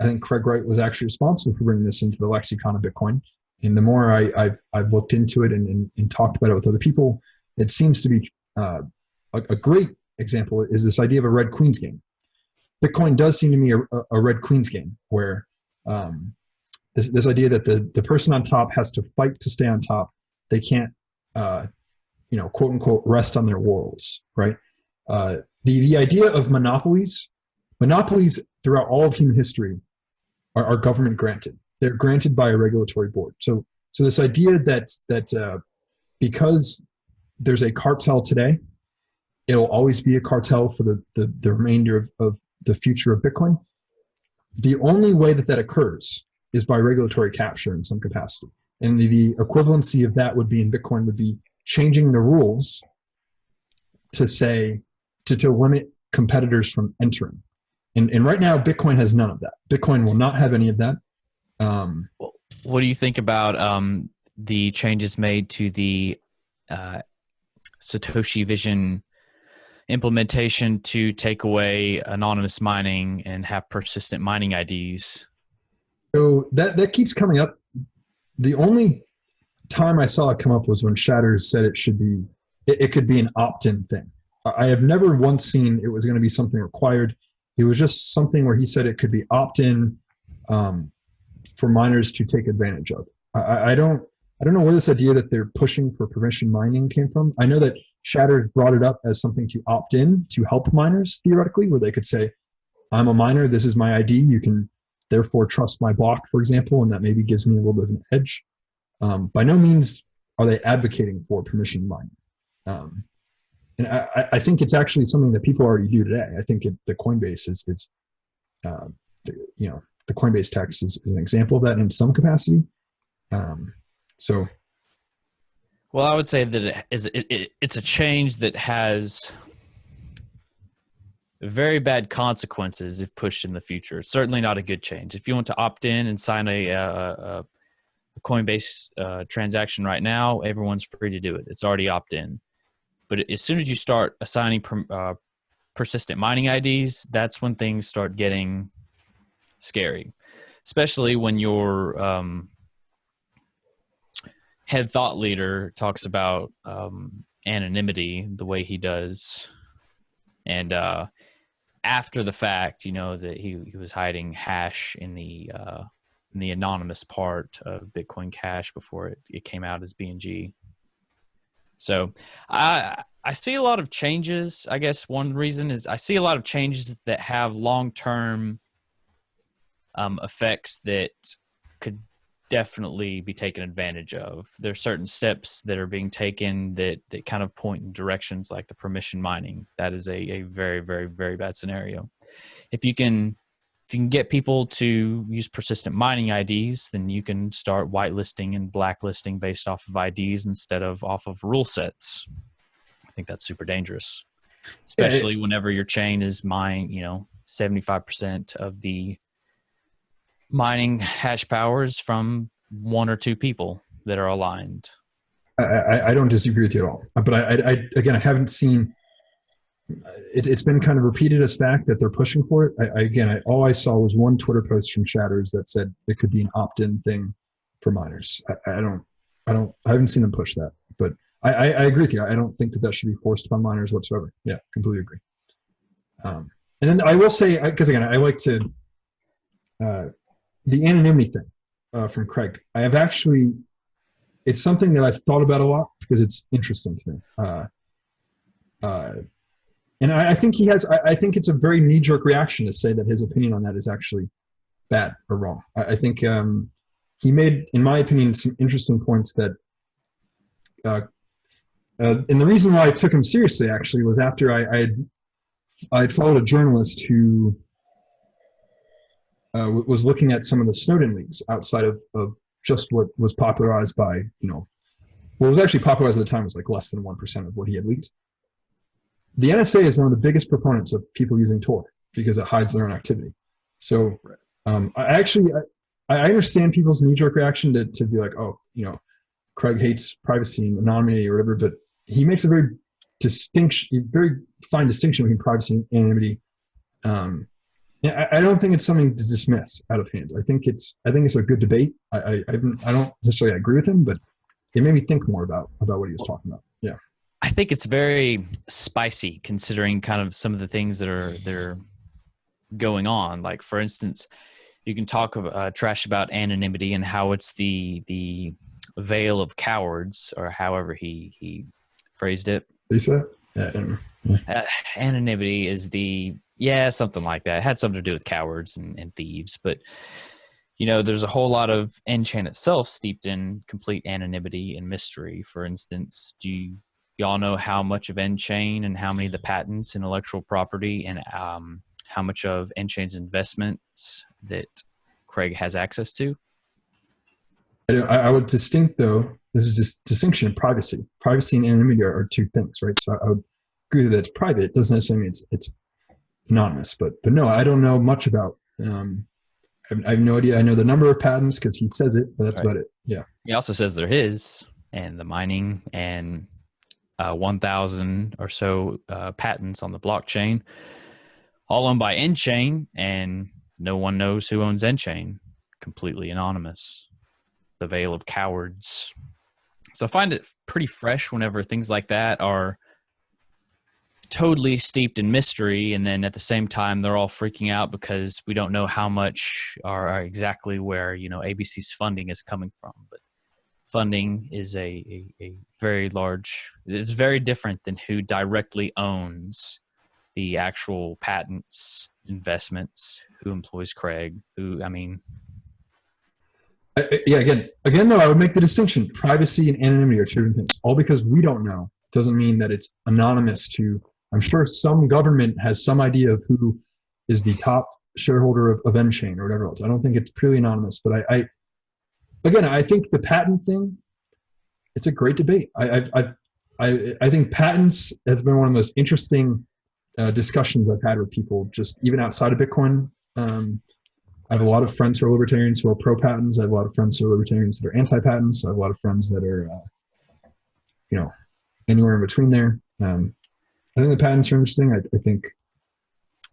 I think Craig Wright was actually responsible for bringing this into the lexicon of Bitcoin. And the more I've looked into it and talked about it with other people, it seems to be a great example is this idea of a Red Queen's game. Bitcoin does seem to me a Red Queen's game, where this idea that the person on top has to fight to stay on top. They can't, quote unquote, rest on their laurels, right? The idea of monopolies throughout all of human history are government granted. They're granted by a regulatory board. So this idea that because there's a cartel today, it'll always be a cartel for the remainder of the future of Bitcoin. The only way that occurs is by regulatory capture in some capacity. And the equivalency of that would be in Bitcoin would be changing the rules to say, to limit competitors from entering. And right now, Bitcoin has none of that. Bitcoin will not have any of that. What do you think about the changes made to the Satoshi Vision implementation to take away anonymous mining and have persistent mining IDs. So that keeps coming up. The only time I saw it come up was when Shatters said it could be an opt-in thing. I have never once seen it was going to be something required. It was just something where he said it could be opt-in for miners to take advantage of. I don't know where this idea that they're pushing for permission mining came from. I know that Shatters brought it up as something to opt in to help miners theoretically, where they could say, I'm a miner, this is my ID, you can therefore trust my block, for example, and that maybe gives me a little bit of an edge. By no means are they advocating for permission mining. And I think it's actually something that people already do today. I think the Coinbase the Coinbase text is an example of that in some capacity. Well, I would say that it's a change that has very bad consequences if pushed in the future. It's certainly not a good change. If you want to opt in and sign a Coinbase transaction right now, everyone's free to do it. It's already opt-in. But as soon as you start assigning persistent mining IDs, that's when things start getting scary, especially when your head thought leader talks about anonymity the way he does. And after the fact, that he was hiding hash in the anonymous part of Bitcoin Cash before it came out as BNG. So I see a lot of changes. I guess one reason is I see a lot of changes that have long-term effects that could definitely be taken advantage of. There are certain steps that are being taken that kind of point in directions like the permission mining. That is a very, very, very bad scenario. If you can get people to use persistent mining IDs, then you can start whitelisting and blacklisting based off of IDs instead of off of rule sets. I think that's super dangerous, especially whenever your chain is mined, 75% of the mining hash powers from one or two people that are aligned. I don't disagree with you at all, but I haven't seen it's been kind of repeated as fact that they're pushing for it. All I saw was one Twitter post from Shatters that said it could be an opt-in thing for miners. I haven't seen them push that, but I agree with you. I don't think that should be forced upon miners whatsoever. Yeah, completely agree. And then I will say, because again, I like to the anonymity thing from Craig. I have actually, it's something that I've thought about a lot because it's interesting to me. And I think I think it's a very knee-jerk reaction to say that his opinion on that is actually bad or wrong. I think he made, in my opinion, some interesting points that, and the reason why I took him seriously actually was after I'd followed a journalist who was looking at some of the Snowden leaks outside of just what was popularized by, what was actually popularized at the time was like less than 1% of what he had leaked. The NSA is one of the biggest proponents of people using Tor because it hides their own activity. So I understand people's knee-jerk reaction to be like, oh, Craig hates privacy and anonymity or whatever, but he makes a very fine distinction between privacy and anonymity. I don't think it's something to dismiss out of hand. I think it's a good debate. I don't necessarily agree with him, but it made me think more about what he was talking about. Yeah. I think it's very spicy considering kind of some of the things that are going on. Like, for instance, you can talk trash about anonymity and how it's the veil of cowards, or however he phrased it. Lisa? Anonymity is something like that. It had something to do with cowards and thieves, but there's a whole lot of N-chain itself steeped in complete anonymity and mystery. For instance, y'all know how much of N-chain and how many of the patents, intellectual property, and how much of N-chain's investments that Craig has access to? I would distinct, though, this is just distinction in privacy. Privacy and anonymity are two things, right? So I would agree that it's private. It doesn't necessarily mean it's anonymous, but no, I don't know much about, I have no idea. I know the number of patents because he says it, but that's right. About it. Yeah. He also says they're his, and the mining and 1,000 or so patents on the blockchain, all owned by nChain, and no one knows who owns nChain. Completely anonymous. The veil of cowards. So I find it pretty fresh whenever things like that are totally steeped in mystery, and then at the same time they're all freaking out because we don't know how much or exactly where ABC's funding is coming from. But funding is a very large, it's very different than who directly owns the actual patents, investments, who employs Craig, Again, though, I would make the distinction. Privacy and anonymity are two different things. All because we don't know doesn't mean that it's anonymous to, I'm sure some government has some idea of who is the top shareholder of nChain or whatever else. I don't think it's purely anonymous, but I think the patent thing, it's a great debate. I think patents has been one of the most interesting discussions I've had with people, just even outside of Bitcoin. I have a lot of friends who are libertarians who are pro-patents. I have a lot of friends who are libertarians that are anti-patents. I have a lot of friends that are, anywhere in between there. I think the patents are interesting. I think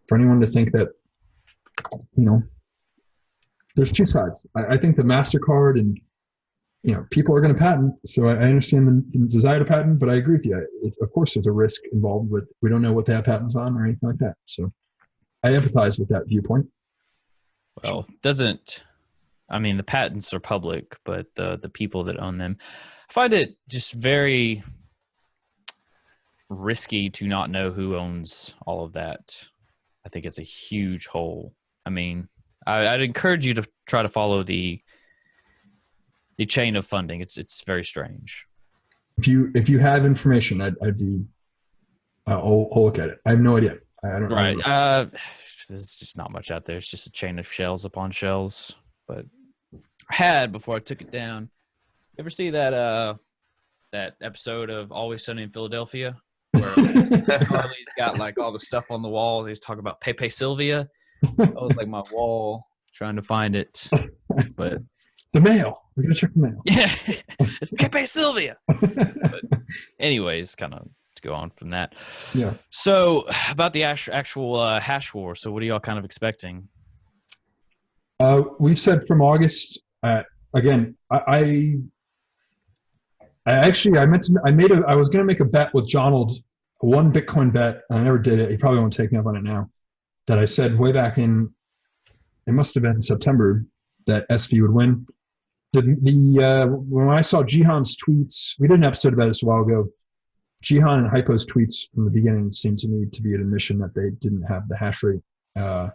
for anyone to think that, there's two sides. I think the MasterCard and, people are going to patent. So I understand the desire to patent, but I agree with you. Of course, there's a risk involved with, we don't know what they have patents on or anything like that. So I empathize with that viewpoint. Well, the patents are public, but the people that own them, I find it just very risky to not know who owns all of that. I think it's a huge hole. I'd encourage you to try to follow the chain of funding. It's very strange. If you have information, I'll look at it. I have no idea. I don't know. Right. There's just not much out there. It's just a chain of shells upon shells. But I had before I took it down. You ever see that episode of Always Sunny in Philadelphia where Charlie's got like all the stuff on the walls? He's talking about Pepe Sylvia. That was like my wall trying to find it. But the mail. We're gonna check the mail. Yeah, it's Pepe Sylvia. But anyways, kind of to go on from that. Yeah. So about the actual hash war. So what are y'all kind of expecting? We've said from August. Again, I was going to make a bet with Jonald, one Bitcoin bet. I never did it. He probably won't take me up on it now. That I said way back in, it must have been September, that SV would win. When I saw Jihan's tweets, we did an episode about this a while ago. Jihan and Hypo's tweets from the beginning seemed to me to be an admission that they didn't have the hash rate. I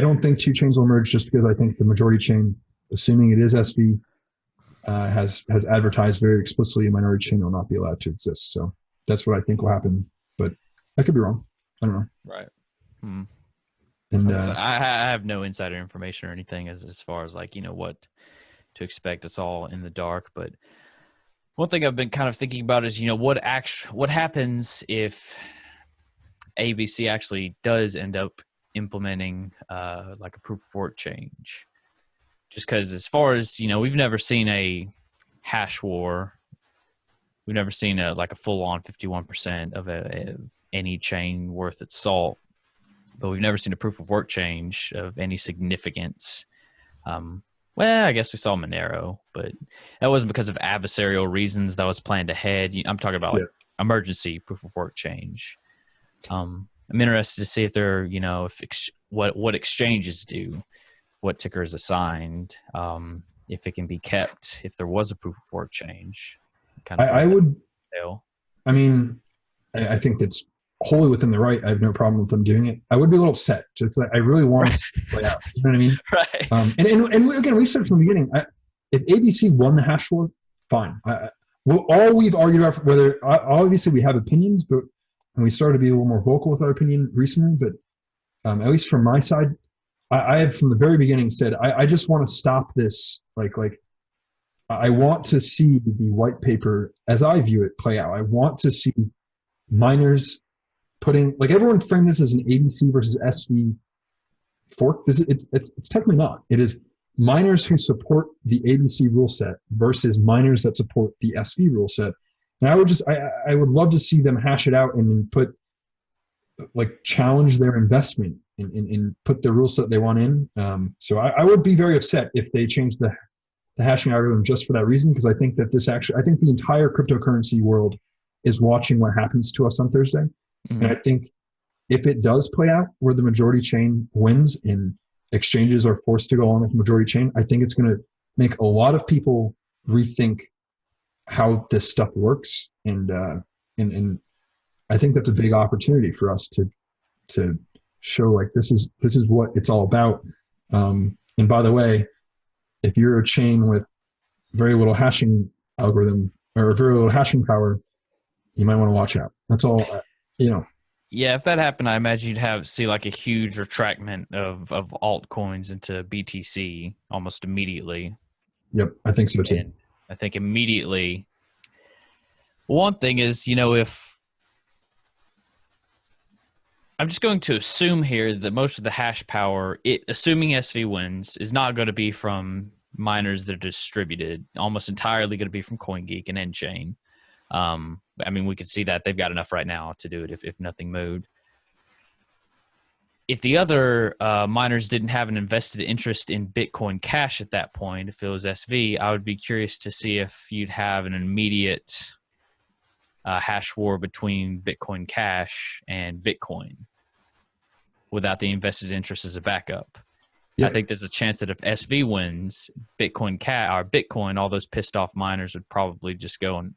don't think two chains will merge just because I think the majority chain, assuming it is SV, has advertised very explicitly a minority chain will not be allowed to exist. So that's what I think will happen, but I could be wrong. I don't know. Right. Hmm. And I have no insider information or anything as far as like, what to expect. It's all in the dark. But one thing I've been kind of thinking about is, what happens if ABC actually does end up implementing like a proof of work change? Just because as far as, we've never seen a hash war. We've never seen a full-on 51% of any chain worth its salt. But we've never seen a proof of work change of any significance. I guess we saw Monero, but that wasn't because of adversarial reasons. That was planned ahead. I'm talking about emergency proof of work change. I'm interested to see if there, what exchanges do, what ticker is assigned, if it can be kept, if there was a proof of work change. I think that's wholly within the right. I have no problem with them doing it. I would be a little upset. Just like I really want to play out. You know what I mean? Right. And again, we've said from the beginning, if ABC won the hash war, fine. All we've argued about whether obviously we have opinions, and we started to be a little more vocal with our opinion recently. But at least from my side, I have from the very beginning said I just want to stop this. Like I want to see the white paper as I view it play out. I want to see miners putting, like, everyone framed this as an ABC versus SV fork. It's technically not. It is miners who support the ABC rule set versus miners that support the SV rule set. And I would love to see them hash it out and put, like, challenge their investment and put the rule set they want in. So I would be very upset if they changed the hashing algorithm just for that reason, because I think that I think the entire cryptocurrency world is watching what happens to us on Thursday. Mm-hmm. And I think if it does play out where the majority chain wins and exchanges are forced to go on with the majority chain, I think it's going to make a lot of people rethink how this stuff works. And I think that's a big opportunity for us to show, like, this is what it's all about. And by the way, if you're a chain with very little hashing algorithm or very little hashing power, you might want to watch out. That's all, Yeah, if that happened, I imagine you'd see like a huge retractment of altcoins into BTC almost immediately. Yep, I think so too. And I think immediately. One thing is, if I'm just going to assume here that most of the hash power, assuming SV wins, is not going to be from miners that are distributed, almost entirely going to be from CoinGeek and nChain. We could see that they've got enough right now to do it if nothing moved. If the other miners didn't have an invested interest in Bitcoin Cash at that point, if it was SV, I would be curious to see if you'd have an immediate hash war between Bitcoin Cash and Bitcoin without the invested interest as a backup. Yeah. I think there's a chance that if SV wins, Bitcoin, all those pissed off miners would probably just go and.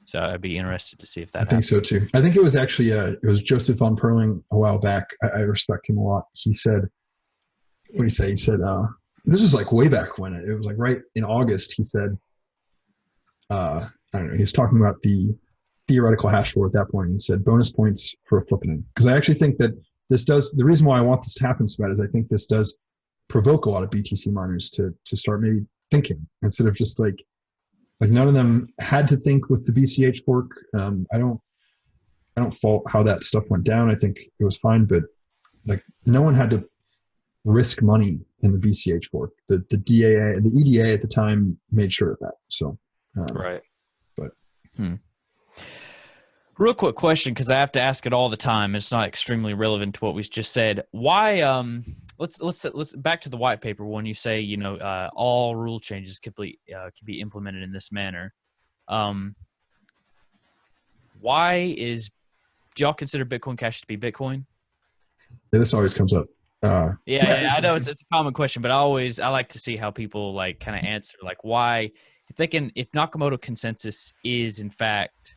So I'd be interested to see if that happens. I think so too. I think it was actually it was Joseph von Perling a while back. I respect him a lot. He said, what did he say? He said, this is like way back when it was like right in August. He said, I don't know. He was talking about the theoretical hash floor at that point. He said bonus points for a flipping. Because I actually think that the reason why I want this to happen so bad is I think this does provoke a lot of BTC miners to start maybe thinking instead of just like none of them had to think with the BCH fork. I don't fault how that stuff went down. I think it was fine, but like no one had to risk money in the BCH fork. The DAA, the EDA at the time made sure of that. So right. But real quick question, because I have to ask it all the time. It's not extremely relevant to what we just said. Why? Let's back to the white paper when you say all rule changes could be implemented in this manner. Why do y'all consider Bitcoin Cash to be Bitcoin? Yeah, this always comes up. Yeah, I know it's a common question, but I like to see how people like kind of answer, like why if Nakamoto consensus is in fact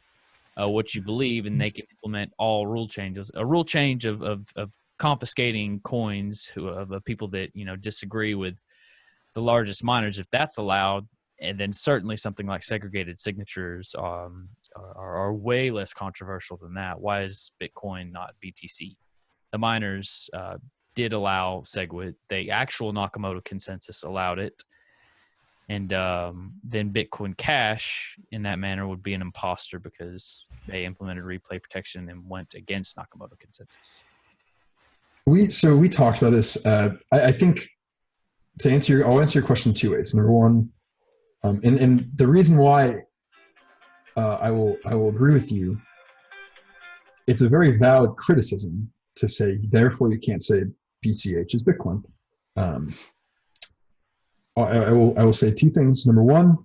what you believe, and they can implement all rule changes, a rule change of confiscating coins of people that disagree with the largest miners, if that's allowed, and then certainly something like segregated signatures are way less controversial than that. Why is Bitcoin not BTC? The miners did allow SegWit. The actual Nakamoto consensus allowed it, and then Bitcoin Cash in that manner would be an imposter because they implemented replay protection and went against Nakamoto consensus. We talked about this. I think I'll answer your question two ways. Number one, and the reason why I will agree with you. It's a very valid criticism to say, therefore you can't say BCH is Bitcoin. I will say two things. Number one,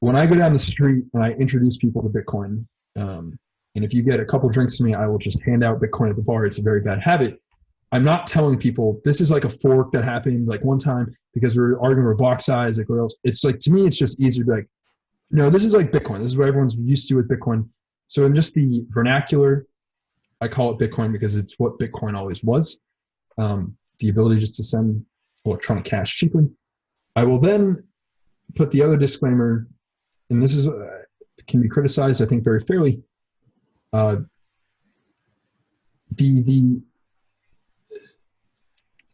when I go down the street and I introduce people to Bitcoin, and if you get a couple drinks from me, I will just hand out Bitcoin at the bar. It's a very bad habit. I'm not telling people this is like a fork that happened like one time because we were arguing over block size, like what else. It's like, to me, it's just easier to be like, no, this is like Bitcoin. This is what everyone's used to with Bitcoin. So in just the vernacular, I call it Bitcoin because it's what Bitcoin always was. The ability just to send electronic cash cheaply. I will then put the other disclaimer, and this is can be criticized, I think, very fairly.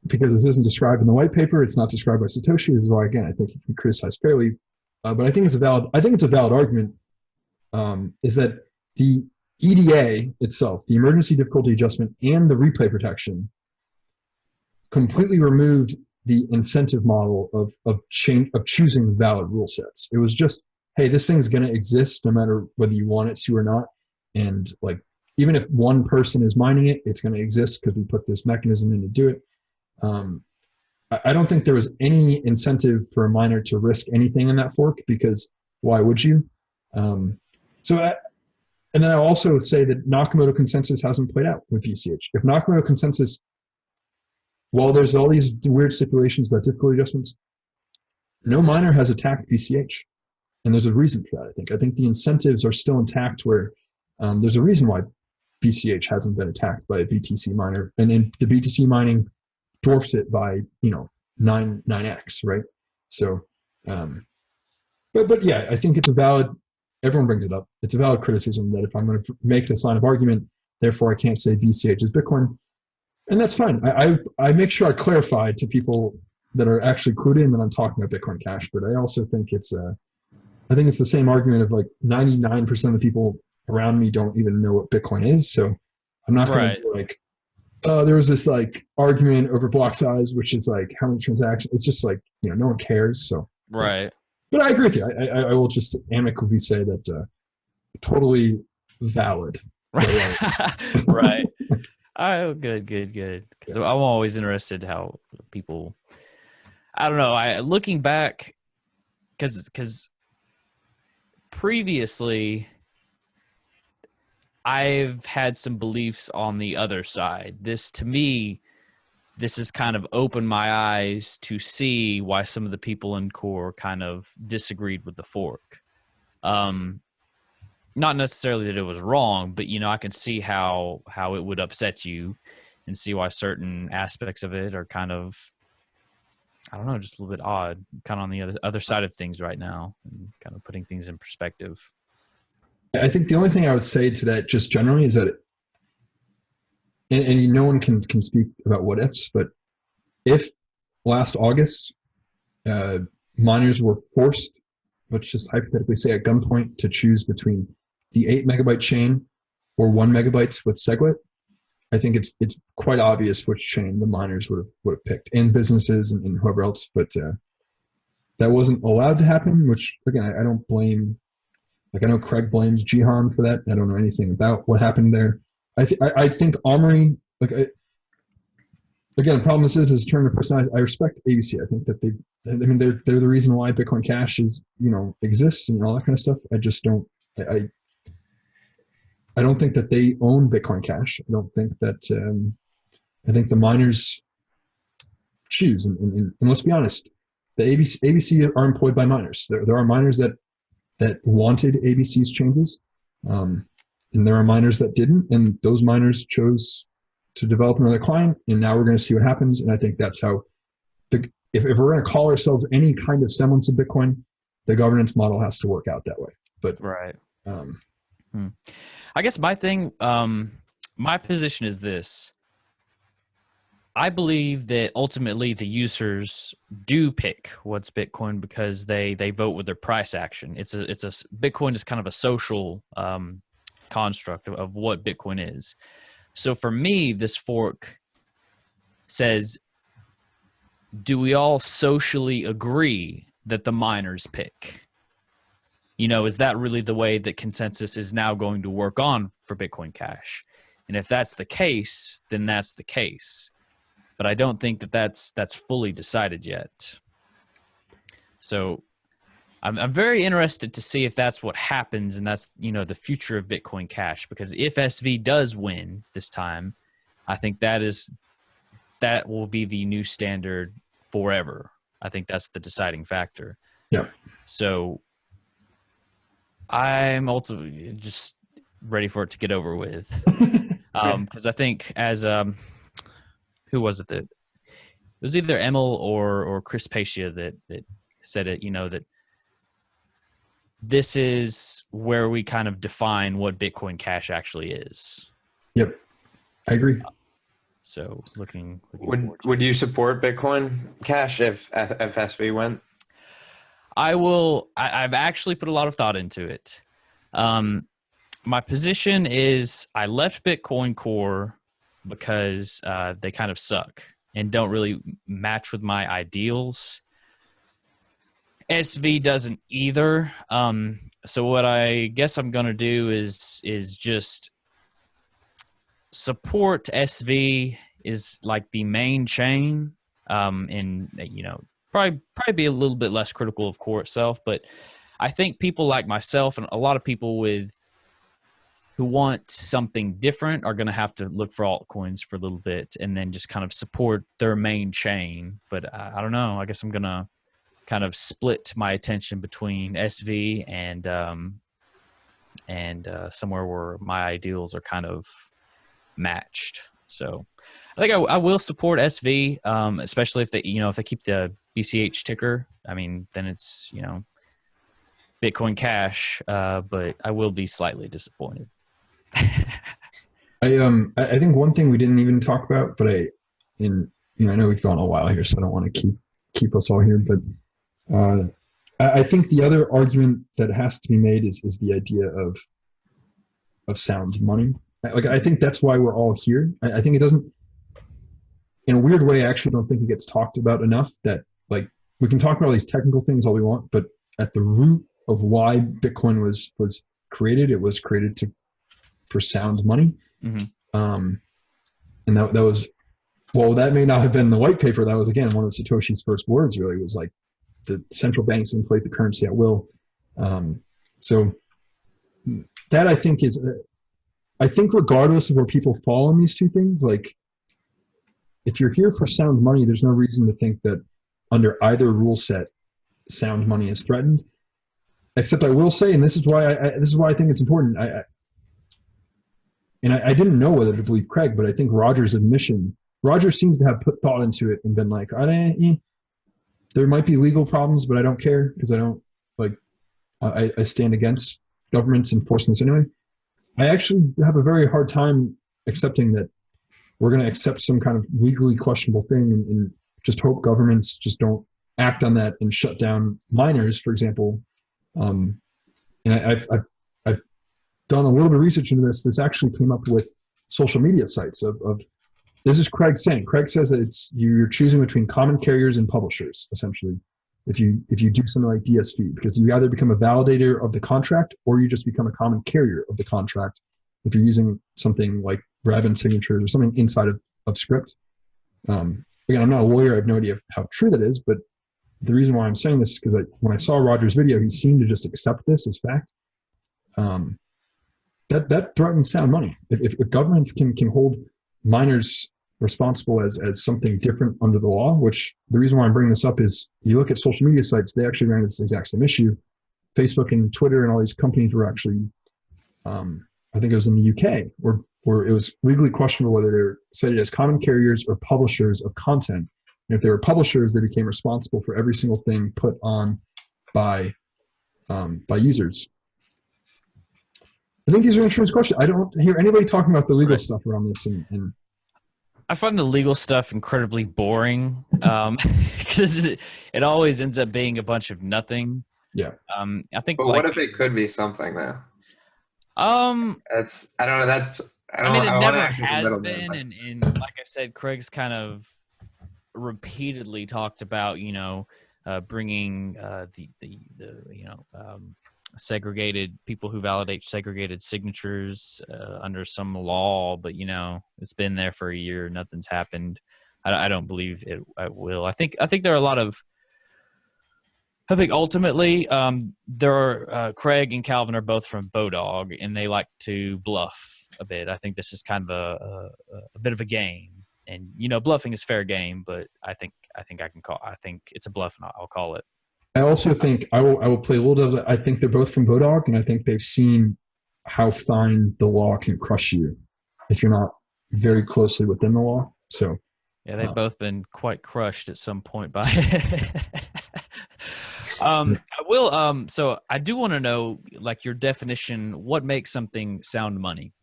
Because this isn't described in the white paper, it's not described by Satoshi. This is why, again, I think it can be criticized fairly. But I think it's a valid argument. Is that the EDA itself, the emergency difficulty adjustment, and the replay protection completely removed the incentive model of choosing valid rule sets. It was just, hey, this thing's going to exist no matter whether you want it to or not. And like, even if one person is mining it, it's going to exist because we put this mechanism in to do it. I don't think there was any incentive for a miner to risk anything in that fork, because why would you? And then I'll also say that Nakamoto consensus hasn't played out with BCH. If Nakamoto consensus, while there's all these weird stipulations about difficulty adjustments, no miner has attacked BCH. And there's a reason for that, I think. I think the incentives are still intact, where there's a reason why BCH hasn't been attacked by a BTC miner. And the BTC mining dwarfs it by, 9x, right? So, but yeah, I think it's a valid, everyone brings it up. It's a valid criticism that if I'm going to make this line of argument, therefore I can't say BCH is Bitcoin. And that's fine. I make sure I clarify to people that are actually clued in that I'm talking about Bitcoin Cash, but I also think it's the same argument of like 99% of the people around me don't even know what Bitcoin is. So I'm not going to be like, there was this like argument over block size, which is like how many transactions. It's just like, no one cares. So, right. But I agree with you. I will just amicably say that totally valid. Right. Oh, good. Because I'm always interested how people, I don't know, looking back, because previously I've had some beliefs on the other side. To me, this has kind of opened my eyes to see why some of the people in core kind of disagreed with the fork. Not necessarily that it was wrong, but I can see how it would upset you, and see why certain aspects of it are kind of, I don't know, just a little bit odd, kind of on the other side of things right now, and kind of putting things in perspective. I think the only thing I would say to that just generally is that, and no one can speak about what ifs, but if last August miners were forced, let's just hypothetically say at gunpoint, to choose between the 8 megabyte chain or 1 megabytes with SegWit, I think it's quite obvious which chain the miners would have picked, and businesses and whoever else. But that wasn't allowed to happen, which again, I don't blame. Like, I know Craig blames Jihan for that. I don't know anything about what happened there. I think Omri, again, the problem is turn to personalized. I respect ABC. I think that they're the reason why Bitcoin Cash is, exists and all that kind of stuff. I just don't, I don't think that they own Bitcoin Cash. I don't think that, I think the miners choose. And let's be honest, the ABC are employed by miners. There are miners that wanted ABC's changes. And there are miners that didn't, and those miners chose to develop another client, and now we're going to see what happens. And I think that's how, if we're going to call ourselves any kind of semblance of Bitcoin, the governance model has to work out that way. But right. I guess my thing, my position is this. I believe that ultimately the users do pick what's Bitcoin because they vote with their price action. Bitcoin is kind of a social construct of what Bitcoin is. So for me, this fork says, do we all socially agree that the miners pick? Is that really the way that consensus is now going to work on for Bitcoin Cash? And if that's the case, then that's the case. But I don't think that that's fully decided yet. So I'm very interested to see if that's what happens, and that's the future of Bitcoin Cash. Because if SV does win this time, I think that will be the new standard forever. I think that's the deciding factor. Yeah. So I'm ultimately just ready for it to get over with, because I think as who was it that it was either Emil or Chris Pacia that said it, that this is where we kind of define what Bitcoin Cash actually is. Yep. I agree. So looking would you support Bitcoin Cash if SV went? I will. I've actually put a lot of thought into it. My position is I left Bitcoin Core because they kind of suck, and don't really match with my ideals. SV doesn't either. So what I guess I'm going to do is just support SV is like the main chain, and probably be a little bit less critical of core itself. But I think people like myself and a lot of people who want something different are going to have to look for altcoins for a little bit and then just kind of support their main chain. But I don't know. I guess I'm going to kind of split my attention between SV and somewhere where my ideals are kind of matched. So I think I will support SV, especially if they keep the BCH ticker. I mean, then it's Bitcoin Cash, but I will be slightly disappointed. I think one thing we didn't even talk about, but I know we've gone a while here, so I don't want to keep us all here, but I think the other argument that has to be made is the idea of sound money. Like, I think that's why we're all here. I think it doesn't, in a weird way, I actually don't think it gets talked about enough. That, like, we can talk about all these technical things all we want, but at the root of why Bitcoin was created, it was created for sound money. Mm-hmm. And that was, well, that may not have been the white paper. That was, again, one of Satoshi's first words, really, was like, the central banks inflate the currency at will. So that, I think, is, I think regardless of where people fall on these two things, like, if you're here for sound money, there's no reason to think that under either rule set, sound money is threatened. Except I will say, and this is why I think it's important. I didn't know whether to believe Craig, but I think Roger's admission, Roger seems to have put thought into it and been like, there might be legal problems, but I don't care because I don't, like, I stand against governments enforcing this anyway. I actually have a very hard time accepting that we're going to accept some kind of legally questionable thing and just hope governments just don't act on that and shut down miners, for example. And I've done a little bit of research into this. This actually came up with social media sites of this is Craig saying. Craig says that you're choosing between common carriers and publishers, essentially, if you do something like DSV, because you either become a validator of the contract or you just become a common carrier of the contract if you're using something like Raven signatures or something inside of script. Again, I'm not a lawyer. I have no idea how true that is, but the reason why I'm saying this is because when I saw Roger's video, he seemed to just accept this as fact. That threatens sound money. If governments can hold miners responsible as something different under the law, which the reason why I'm bringing this up is you look at social media sites, they actually ran this exact same issue. Facebook and Twitter and all these companies were actually, I think it was in the UK, where it was legally questionable whether they're cited as common carriers or publishers of content. And if they were publishers, they became responsible for every single thing put on by users. I think these are interesting questions. I don't hear anybody talking about the legal stuff around this. And I find the legal stuff incredibly boring because it always ends up being a bunch of nothing. Yeah. I think. But what if it could be something though? That's I don't know. That's I mean, it never has been, and like I said, Craig's kind of repeatedly talked about, bringing segregated people who validate segregated signatures under some law, but it's been there for a year, nothing's happened. I don't believe it will. I think there are a lot of. I think ultimately, there are Craig and Calvin are both from Bodog, and they like to bluff a bit. I think this is kind of a bit of a game, and bluffing is fair game. But I think it's a bluff, and I'll call it. I also think I will play a little bit. I think they're both from Bodog, and I think they've seen how fine the law can crush you if you're not very closely within the law. So yeah, they've both been quite crushed at some point by it. I will. So I do want to know, like, your definition. What makes something sound money?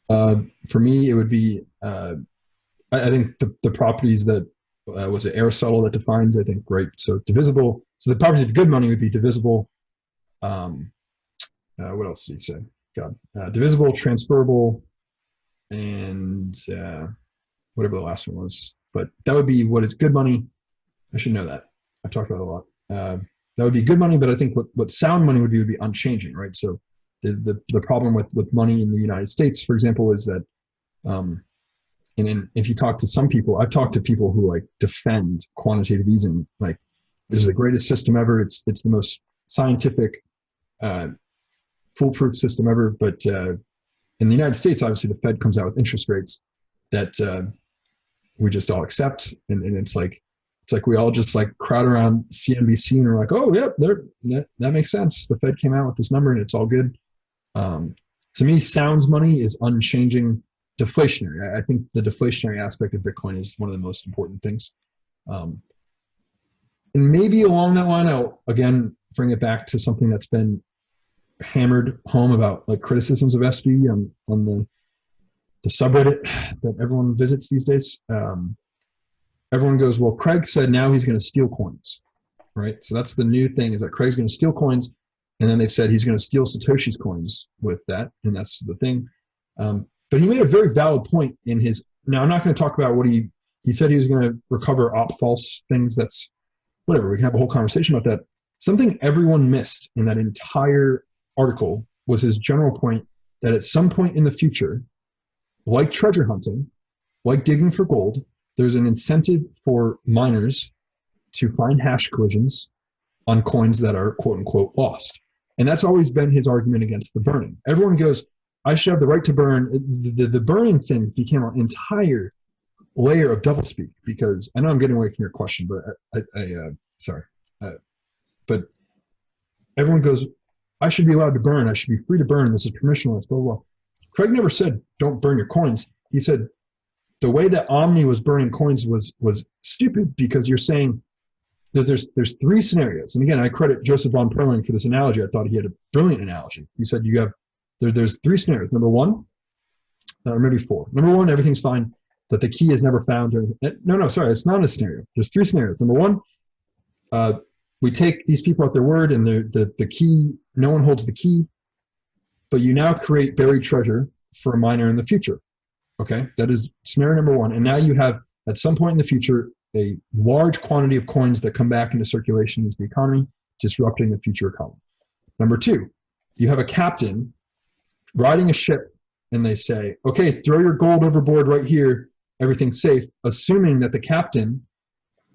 For me, it would be. I think the properties that was it Aristotle that defines. I think, right. So divisible. So the properties of good money would be divisible. What else did he say? God, divisible, transferable, and whatever the last one was. But that would be what is good money. I should know that. I've talked about it a lot. That would be good money, but I think what sound money would be unchanging, right? So the problem with money in the United States, for example, is that, and if you talk to some people, I've talked to people who like defend quantitative easing, like this is the greatest system ever. It's the most scientific, foolproof system ever. But in the United States, obviously the Fed comes out with interest rates that we just all accept, and it's like we all just like crowd around CNBC and we're like, oh yep, that makes sense. The Fed came out with this number and it's all good. To me, sound money is unchanging, deflationary. I think the deflationary aspect of Bitcoin is one of the most important things. And maybe along that line, I'll again bring it back to something that's been hammered home about like criticisms of SV on the subreddit that everyone visits these days. Everyone goes, well, Craig said now he's going to steal coins, right? So that's the new thing, is that Craig's going to steal coins, and then they've said he's going to steal Satoshi's coins with that, and that's the thing. But he made a very valid point in his. Now I'm not going to talk about what he said he was going to recover false things. That's whatever. We can have a whole conversation about that. Something everyone missed in that entire article was his general point that at some point in the future, like treasure hunting, like digging for gold, there's an incentive for miners to find hash collisions on coins that are quote unquote lost. And that's always been his argument against the burning. Everyone goes, I should have the right to burn. The burning thing became an entire layer of doublespeak, because I know I'm getting away from your question, but sorry. But everyone goes, I should be allowed to burn. I should be free to burn. This is permissionless, blah, blah, blah. Craig never said, don't burn your coins. He said, the way that Omni was burning coins was stupid, because you're saying that there's three scenarios. And again, I credit Joseph von Perling for this analogy. I thought he had a brilliant analogy. He said there's three scenarios. Number one, or maybe four. Number one, everything's fine, that the key is never found. No, sorry, it's not a scenario. There's three scenarios. Number one, we take these people at their word, and the key, no one holds the key, but you now create buried treasure for a miner in the future. Okay, that is scenario number one. And now you have, at some point in the future, a large quantity of coins that come back into circulation into the economy, disrupting the future economy. Number two, you have a captain riding a ship, and they say, okay, throw your gold overboard right here, everything's safe, assuming that the captain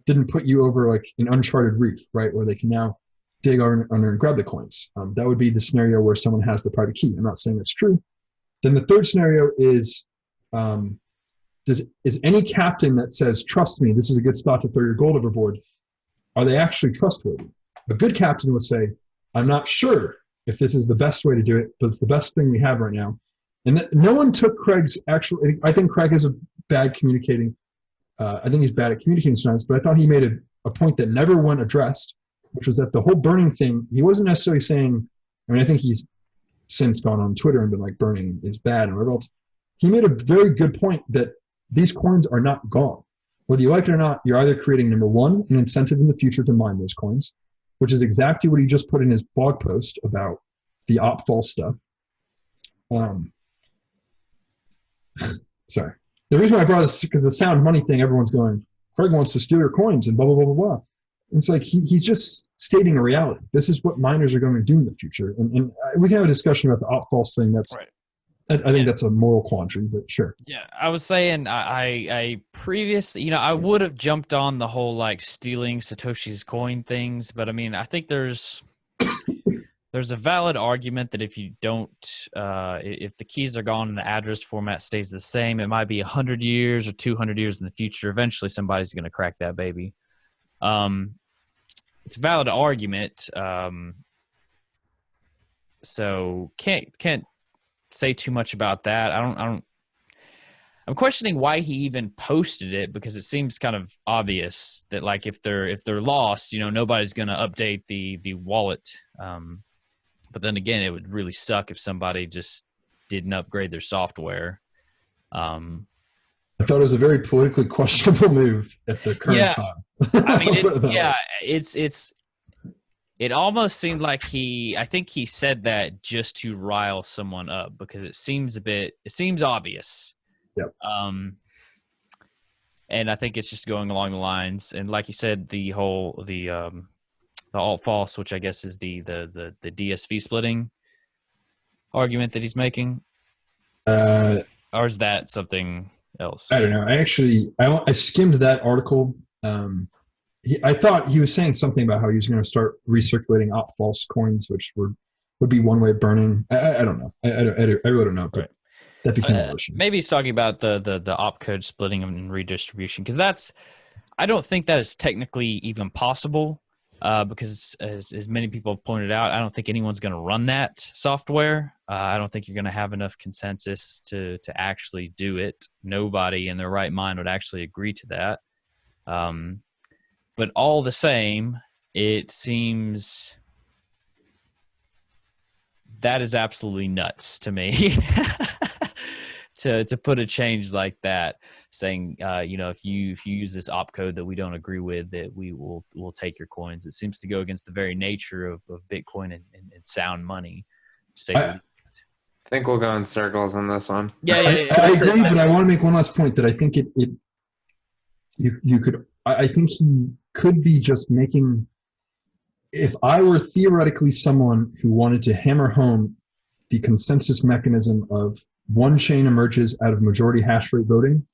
didn't put you over like an uncharted reef, right, where they can now dig under and grab the coins. That would be the scenario where someone has the private key. I'm not saying it's true. Then the third scenario is, is any captain that says, trust me, this is a good spot to throw your gold overboard, are they actually trustworthy? A good captain would say, I'm not sure if this is the best way to do it, but it's the best thing we have right now. And no one took Craig's actual, I think Craig is a bad communicating, I think he's bad at communicating sometimes, but I thought he made a point that never went addressed, which was that the whole burning thing, he wasn't necessarily saying, I mean, I think he's since gone on Twitter and been like, burning is bad and whatever else. He made a very good point that these coins are not gone. Whether you like it or not, you're either creating, number one, an incentive in the future to mine those coins, which is exactly what he just put in his blog post about the false stuff. Sorry. The reason why I brought this is because the sound money thing, everyone's going, Craig wants to steal your coins and blah, blah, blah, blah, blah. It's like he's just stating a reality. This is what miners are going to do in the future. And we can have a discussion about the false thing. That's right. I think that's a moral quandary, but sure. Yeah, I was saying I previously, I would have jumped on the whole like stealing Satoshi's coin things, but I mean, I think there's a valid argument that if you don't, if the keys are gone and the address format stays the same, it might be 100 years or 200 years in the future. Eventually, somebody's going to crack that baby. It's a valid argument. So can't say too much about that. I'm questioning why he even posted it, because it seems kind of obvious that like if they're lost, nobody's going to update the wallet. But then again, it would really suck if somebody just didn't upgrade their software. I thought it was a very politically questionable move at the current time. I mean, it almost seemed like I think he said that just to rile someone up, because it seems obvious. Yep. And I think it's just going along the lines, and like you said, the alt false, which I guess is the DSV splitting argument that he's making, or is that something else? I don't know. I skimmed that article. I thought he was saying something about how he was going to start recirculating op false coins, which would be one way of burning. I don't know. I really don't know. But right. That became an issue. Maybe he's talking about the opcode splitting and redistribution, because I don't think that is technically even possible. Because as many people have pointed out, I don't think anyone's going to run that software. I don't think you're going to have enough consensus to actually do it. Nobody in their right mind would actually agree to that. But all the same, it seems that is absolutely nuts to me. To put a change like that, saying if you use this opcode that we don't agree with, that we'll take your coins. It seems to go against the very nature of Bitcoin and sound money. I think we'll go in circles on this one. Yeah. I agree, but I want to make one last point that I think I think he could be just making. If I were theoretically someone who wanted to hammer home the consensus mechanism of one chain emerges out of majority hash rate voting,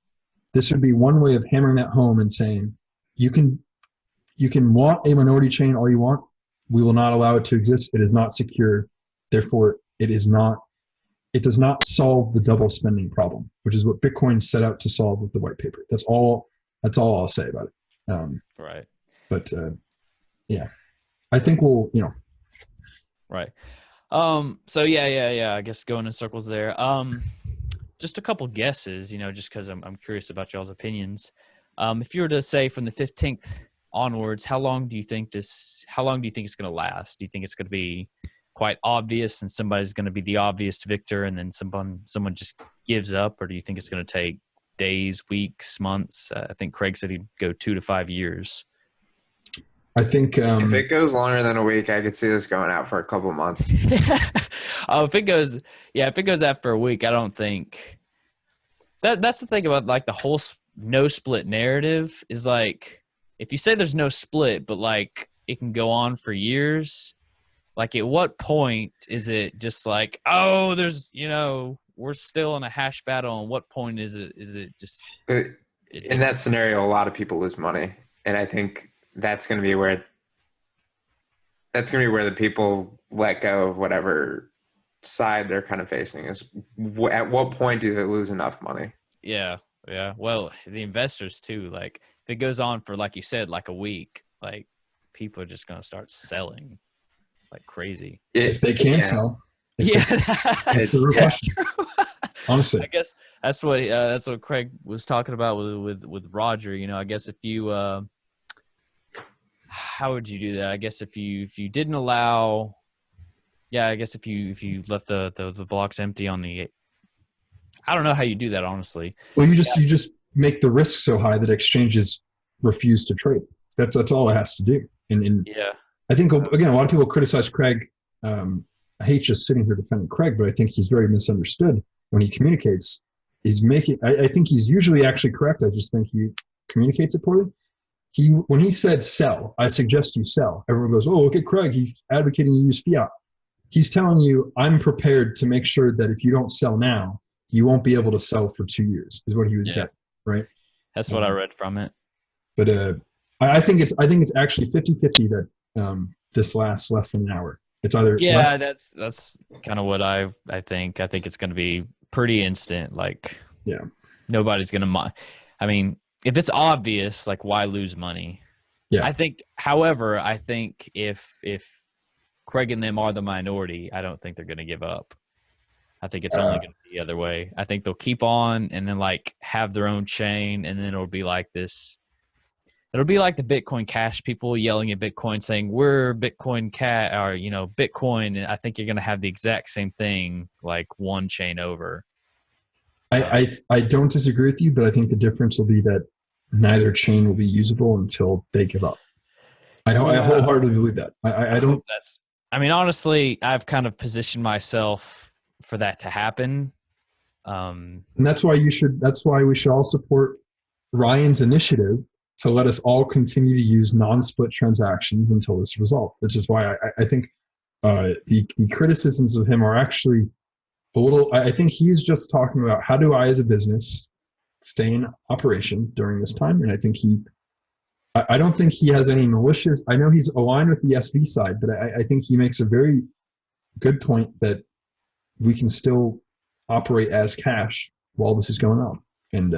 this would be one way of hammering that home and saying, you can want a minority chain all you want. We will not allow it to exist. It is not secure. Therefore, it does not solve the double spending problem, which is what Bitcoin set out to solve with the white paper. That's all I'll say about it. Right. But yeah, I think we'll, Right. So yeah. I guess going in circles there. Just a couple guesses, just because I'm curious about y'all's opinions. If you were to say from the 15th onwards, how long do you think it's going to last? Do you think it's going to be quite obvious and somebody's going to be the obvious victor and then someone just gives up? Or do you think it's going to take days, weeks, months? I think Craig said he'd go 2 to 5 years. I think if it goes longer than a week, I could see this going out for a couple months. If it goes out for a week, I don't think that's the thing about like the whole no split narrative is like, if you say there's no split, but like it can go on for years, like at what point is it just like, oh, there's, we're still in a hash battle. And what point is it just in that scenario, a lot of people lose money. And I think that's going to be where the people let go of whatever side they're kind of facing. Is at what point do they lose enough money? Yeah. Well, the investors too. Like if it goes on for, like you said, like a week, like people are just going to start selling like crazy. If they can sell. That's the real question. Honestly, I guess that's what Craig was talking about with Roger. I guess if you. How would you do that? I guess if you didn't allow, I guess if you left the blocks empty on the, I don't know how you do that, honestly. Well, you just make the risk so high that exchanges refuse to trade. That's all it has to do. And yeah, I think again, a lot of people criticize Craig. I hate just sitting here defending Craig, but I think he's very misunderstood when he communicates. I think he's usually actually correct. I just think he communicates it poorly. When he said sell, I suggest you sell. Everyone goes, oh, look at Craig. He's advocating you use fiat. He's telling you, I'm prepared to make sure that if you don't sell now, you won't be able to sell for 2 years, is what he was getting, right? That's what I read from it. But I think it's actually 50-50 that this lasts less than an hour. It's either that's kind of what I think. I think it's going to be pretty instant. Like nobody's going to. I mean, if it's obvious, like why lose money? Yeah. However, I think if Craig and them are the minority, I don't think they're going to give up. I think it's only going to be the other way. I think they'll keep on and then like have their own chain, and then it'll be like this. It'll be like the Bitcoin Cash people yelling at Bitcoin saying we're Bitcoin or Bitcoin. And I think you're going to have the exact same thing, like one chain over. I don't disagree with you, but I think the difference will be that neither chain will be usable until they give up. I wholeheartedly believe that. I don't. Honestly, I've kind of positioned myself for that to happen. And that's why we should all support Ryan's initiative to let us all continue to use non-split transactions until this resolved. Which is why I think the criticisms of him are actually a little. I think he's just talking about how do I, as a business, stay in operation during this time, and I think I don't think he has any malicious. I know he's aligned with the SV side, but I think he makes a very good point that we can still operate as cash while this is going on. And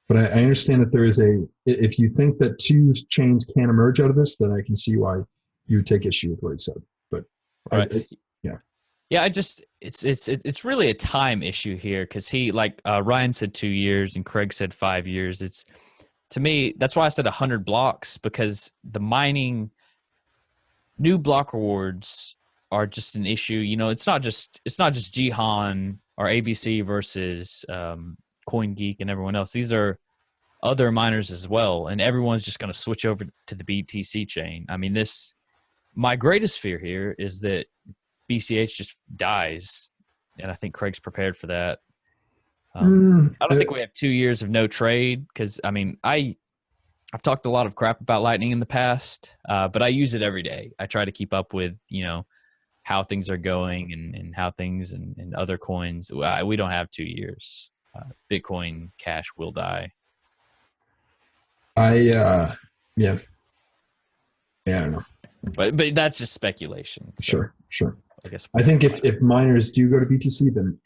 but I understand that there is if you think that two chains can emerge out of this, then I can see why you would take issue with what he said. But right. Yeah, it's really a time issue here, because he, like Ryan said 2 years and Craig said 5 years. It's, to me, that's why I said 100 blocks, because the mining new block rewards are just an issue. You know, it's not just Jihan or ABC versus CoinGeek and everyone else. These are other miners as well, and everyone's just going to switch over to the BTC chain. I mean, my greatest fear here is that BCH just dies, and I think Craig's prepared for that. I don't think we have 2 years of no trade, because I mean, I've talked a lot of crap about Lightning in the past, but I use it every day. I try to keep up with, you know, how things are going and how things and other coins. We don't have 2 years. Bitcoin Cash will die. Yeah, I don't know. But that's just speculation. So Sure. I guess I think if miners do go to BTC, then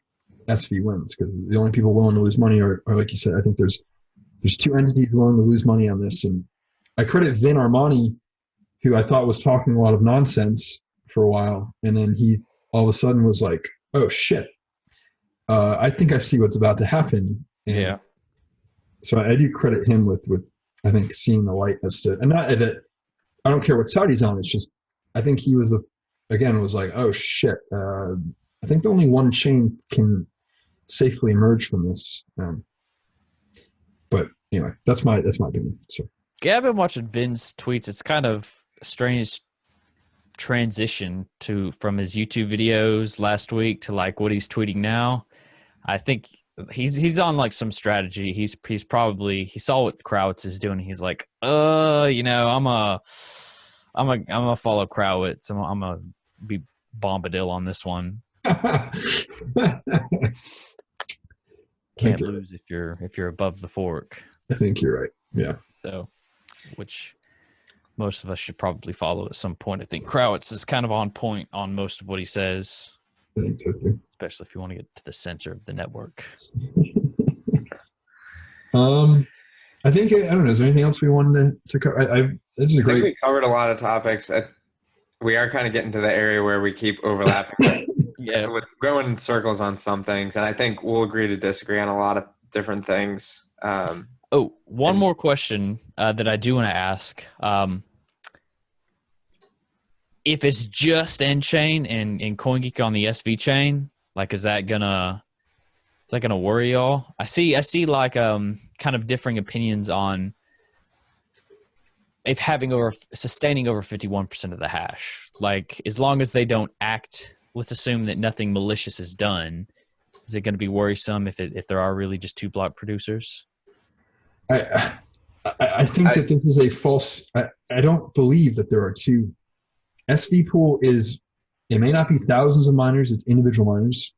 SV wins, because the only people willing to lose money are like you said. I think there's two entities willing to lose money on this, and I credit Vin Armani, who I thought was talking a lot of nonsense for a while, and then he all of a sudden was like, "Oh shit, I think I see what's about to happen." And yeah. So I do credit him with I think seeing the light as to, and not that I don't care what side he's on. It's just I think he was was like, "Oh shit." I think only one chain can safely emerge from this. But anyway, that's my opinion. So yeah, I've been watching Vin's tweets. It's kind of a strange transition from his YouTube videos last week to like what he's tweeting now. I think he's on like some strategy. He's probably, he saw what Krawitz is doing. He's like, you know, I'm a follow Krawitz. I'm a be Bombadil on this one. Can't lose if you're above the fork. I think you're right. Yeah. So, which most of us should probably follow at some point. I think Krawitz is kind of on point on most of what he says. I think so too. Especially if you want to get to the center of the network. I think, I don't know, is there anything else we wanted to cover? I think we covered a lot of topics. We are kind of getting to the area where we keep overlapping. Yeah, with going in circles on some things, and I think we'll agree to disagree on a lot of different things. One more question that I do want to ask. If it's just N-Chain and CoinGeek on the SV chain, like, is that gonna worry y'all? I see like kind of differing opinions on if sustaining over 51% of the hash. Like, as long as they don't act, let's assume that nothing malicious is done, is it going to be worrisome if there are really just two block producers? I think that this is a false. I don't believe that there are two. SV pool it may not be thousands of miners, it's individual miners.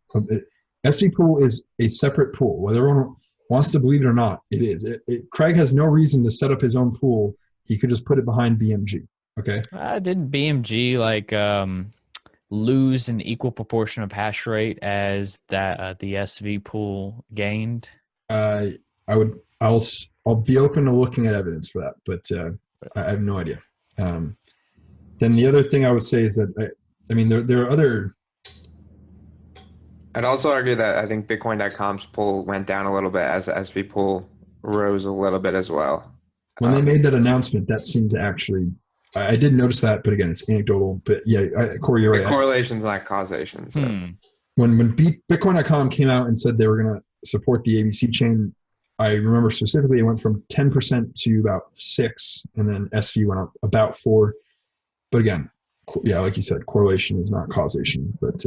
SV pool is a separate pool. Whether everyone wants to believe it or not, it is. Craig has no reason to set up his own pool. He could just put it behind BMG. Okay. Didn't BMG like lose an equal proportion of hash rate as that the SV pool gained? I'll be open to looking at evidence for that, but I have no idea. Then the other thing I would say is that I mean there are other. I'd also argue that I think Bitcoin.com's pool went down a little bit as the SV pool rose a little bit as well. When they made that announcement, that seemed to actually. I did notice that, but again, it's anecdotal. But yeah, Corey, you're right. Correlation's not causation. So. When Bitcoin.com came out and said they were going to support the ABC chain, I remember specifically it went from 10% to about 6%, and then SV went up about 4%. But again, yeah, like you said, correlation is not causation. But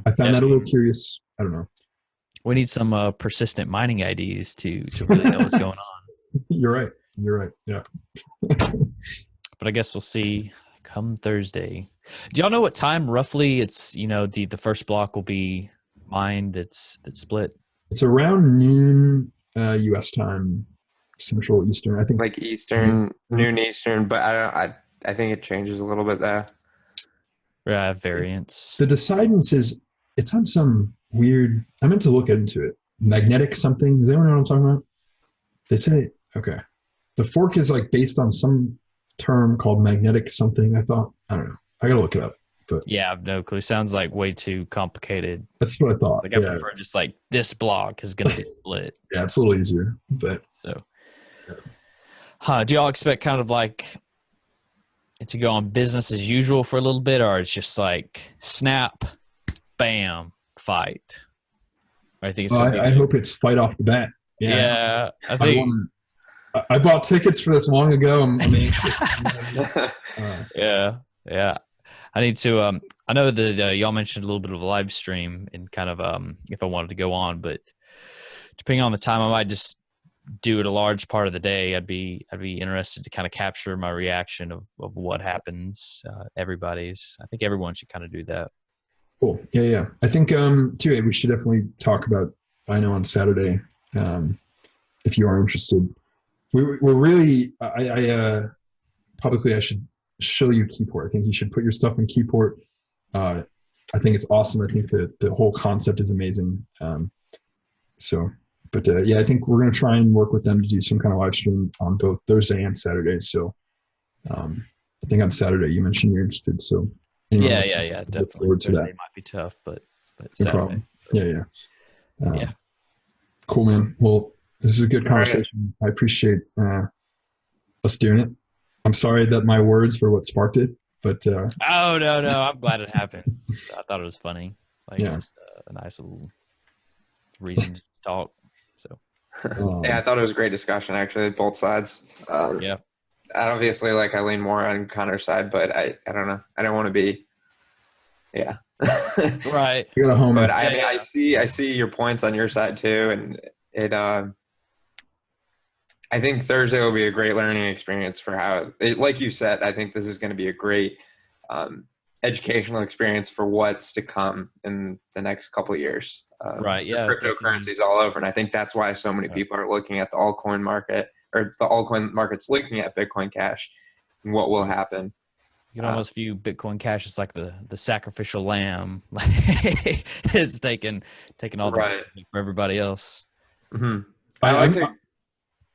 I found that a little curious. I don't know. We need some persistent mining IDs to really know what's going on. You're right. You're right. Yeah. But I guess we'll see come Thursday. Do y'all know what time roughly it's, the first block will be mined that's split? It's around noon US time, Central Eastern. I think Like Eastern, noon Eastern, but I think it changes a little bit there. Yeah, variance. the decidance it's on some weird, I meant to look into it. Magnetic something. Does anyone know what I'm talking about? They say, okay. The fork is like based on some term called magnetic something. I don't know. I gotta look it up. But yeah, I have no clue. Sounds like way too complicated. That's what I thought. Like I prefer just like this block is gonna be split. Yeah, it's a little easier. But do y'all expect kind of like it to go on business as usual for a little bit, or it's just like snap, bam, fight? Or I think it's I hope it's fight off the bat. Yeah, I think. I bought tickets for this long ago. I'm Yeah. I need to. I know that y'all mentioned a little bit of a live stream and kind of if I wanted to go on, but depending on the time, I might just do it a large part of the day. I'd be interested to kind of capture my reaction of what happens. Everybody's. I think everyone should kind of do that. Cool. Yeah. I think too. We should definitely talk about. I know on Saturday, if you are interested. We're really, publicly, I should show you Keyport. I think you should put your stuff in Keyport. I think it's awesome. I think the whole concept is amazing. I think we're going to try and work with them to do some kind of live stream on both Thursday and Saturday. So I think on Saturday you mentioned you're interested. So yeah, definitely. Thursday might be tough, but Saturday. No problem. Yeah. Cool, man. Well, this is a good conversation. Right. I appreciate us doing it. I'm sorry that my words were what sparked it, but oh no, I'm glad it happened. I thought it was funny, just a nice little reason to talk. So I thought it was a great discussion actually, both sides. Yeah, obviously, I lean more on Connor's side, but I don't know. I don't want to be. Yeah. Right. You got a home. But I see your points on your side too, and it. I think Thursday will be a great learning experience for how, like you said, I think this is going to be a great educational experience for what's to come in the next couple of years. Right. Yeah. Cryptocurrencies all over. And I think that's why so many people are looking at the altcoin market, or the altcoin market's looking at Bitcoin Cash and what will happen. You can almost view Bitcoin Cash as like the sacrificial lamb. It's taking all the money for everybody else. Mm-hmm.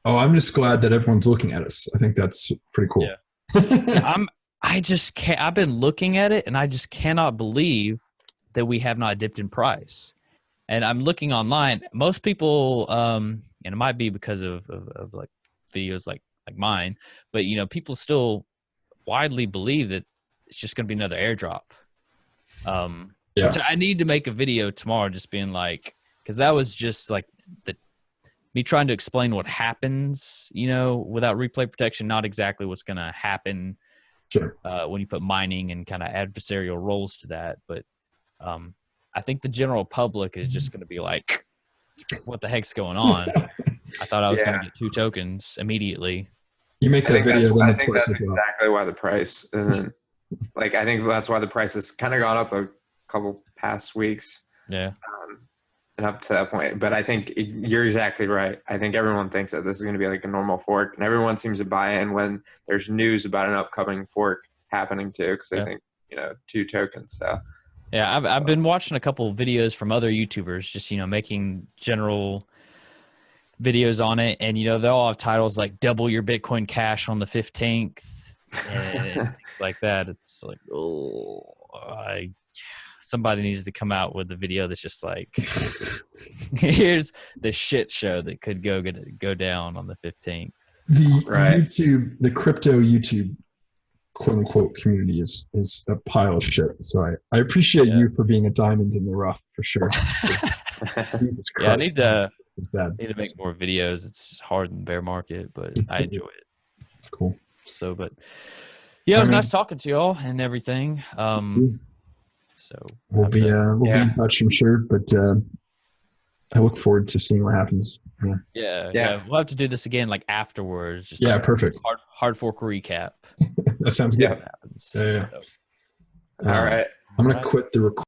I'm just glad that everyone's looking at us. I think that's pretty cool. Yeah. I've been looking at it and I just cannot believe that we have not dipped in price. And I'm looking online. Most people, and it might be because of like videos like mine, but people still widely believe that it's just going to be another airdrop. Which I need to make a video tomorrow, just being like, because that was just like me trying to explain what happens, without replay protection, not exactly what's going to happen when you put mining and kind of adversarial roles to that. But I think the general public is just going to be like, what the heck's going on? I thought I was going to get 2 tokens immediately. You make that video. I think that's exactly why the price isn't I think that's why the price has kind of gone up a couple past weeks. Yeah. And up to that point. But I think you're exactly right. I think everyone thinks that this is going to be like a normal fork, and everyone seems to buy in when there's news about an upcoming fork happening too, because they think, 2 tokens. So yeah, I've been watching a couple of videos from other YouTubers, just, making general videos on it. And, they all have titles like double your Bitcoin Cash on the 15th and like that. It's like, somebody needs to come out with a video that's just like, here's the shit show that could go down on the 15th. The crypto YouTube quote unquote community is a pile of shit. So I appreciate you for being a diamond in the rough for sure. Jesus Christ. Yeah, I need to make more videos. It's hard in the bear market, but I enjoy it. Cool. So, but yeah, it was nice talking to y'all and everything. So we'll be in touch, I'm sure. But I look forward to seeing what happens. Yeah. Yeah. We'll have to do this again like afterwards. Just Yeah, like perfect. Hard fork recap. That sounds good. What happens. Yeah. All right. I'm gonna quit the recording.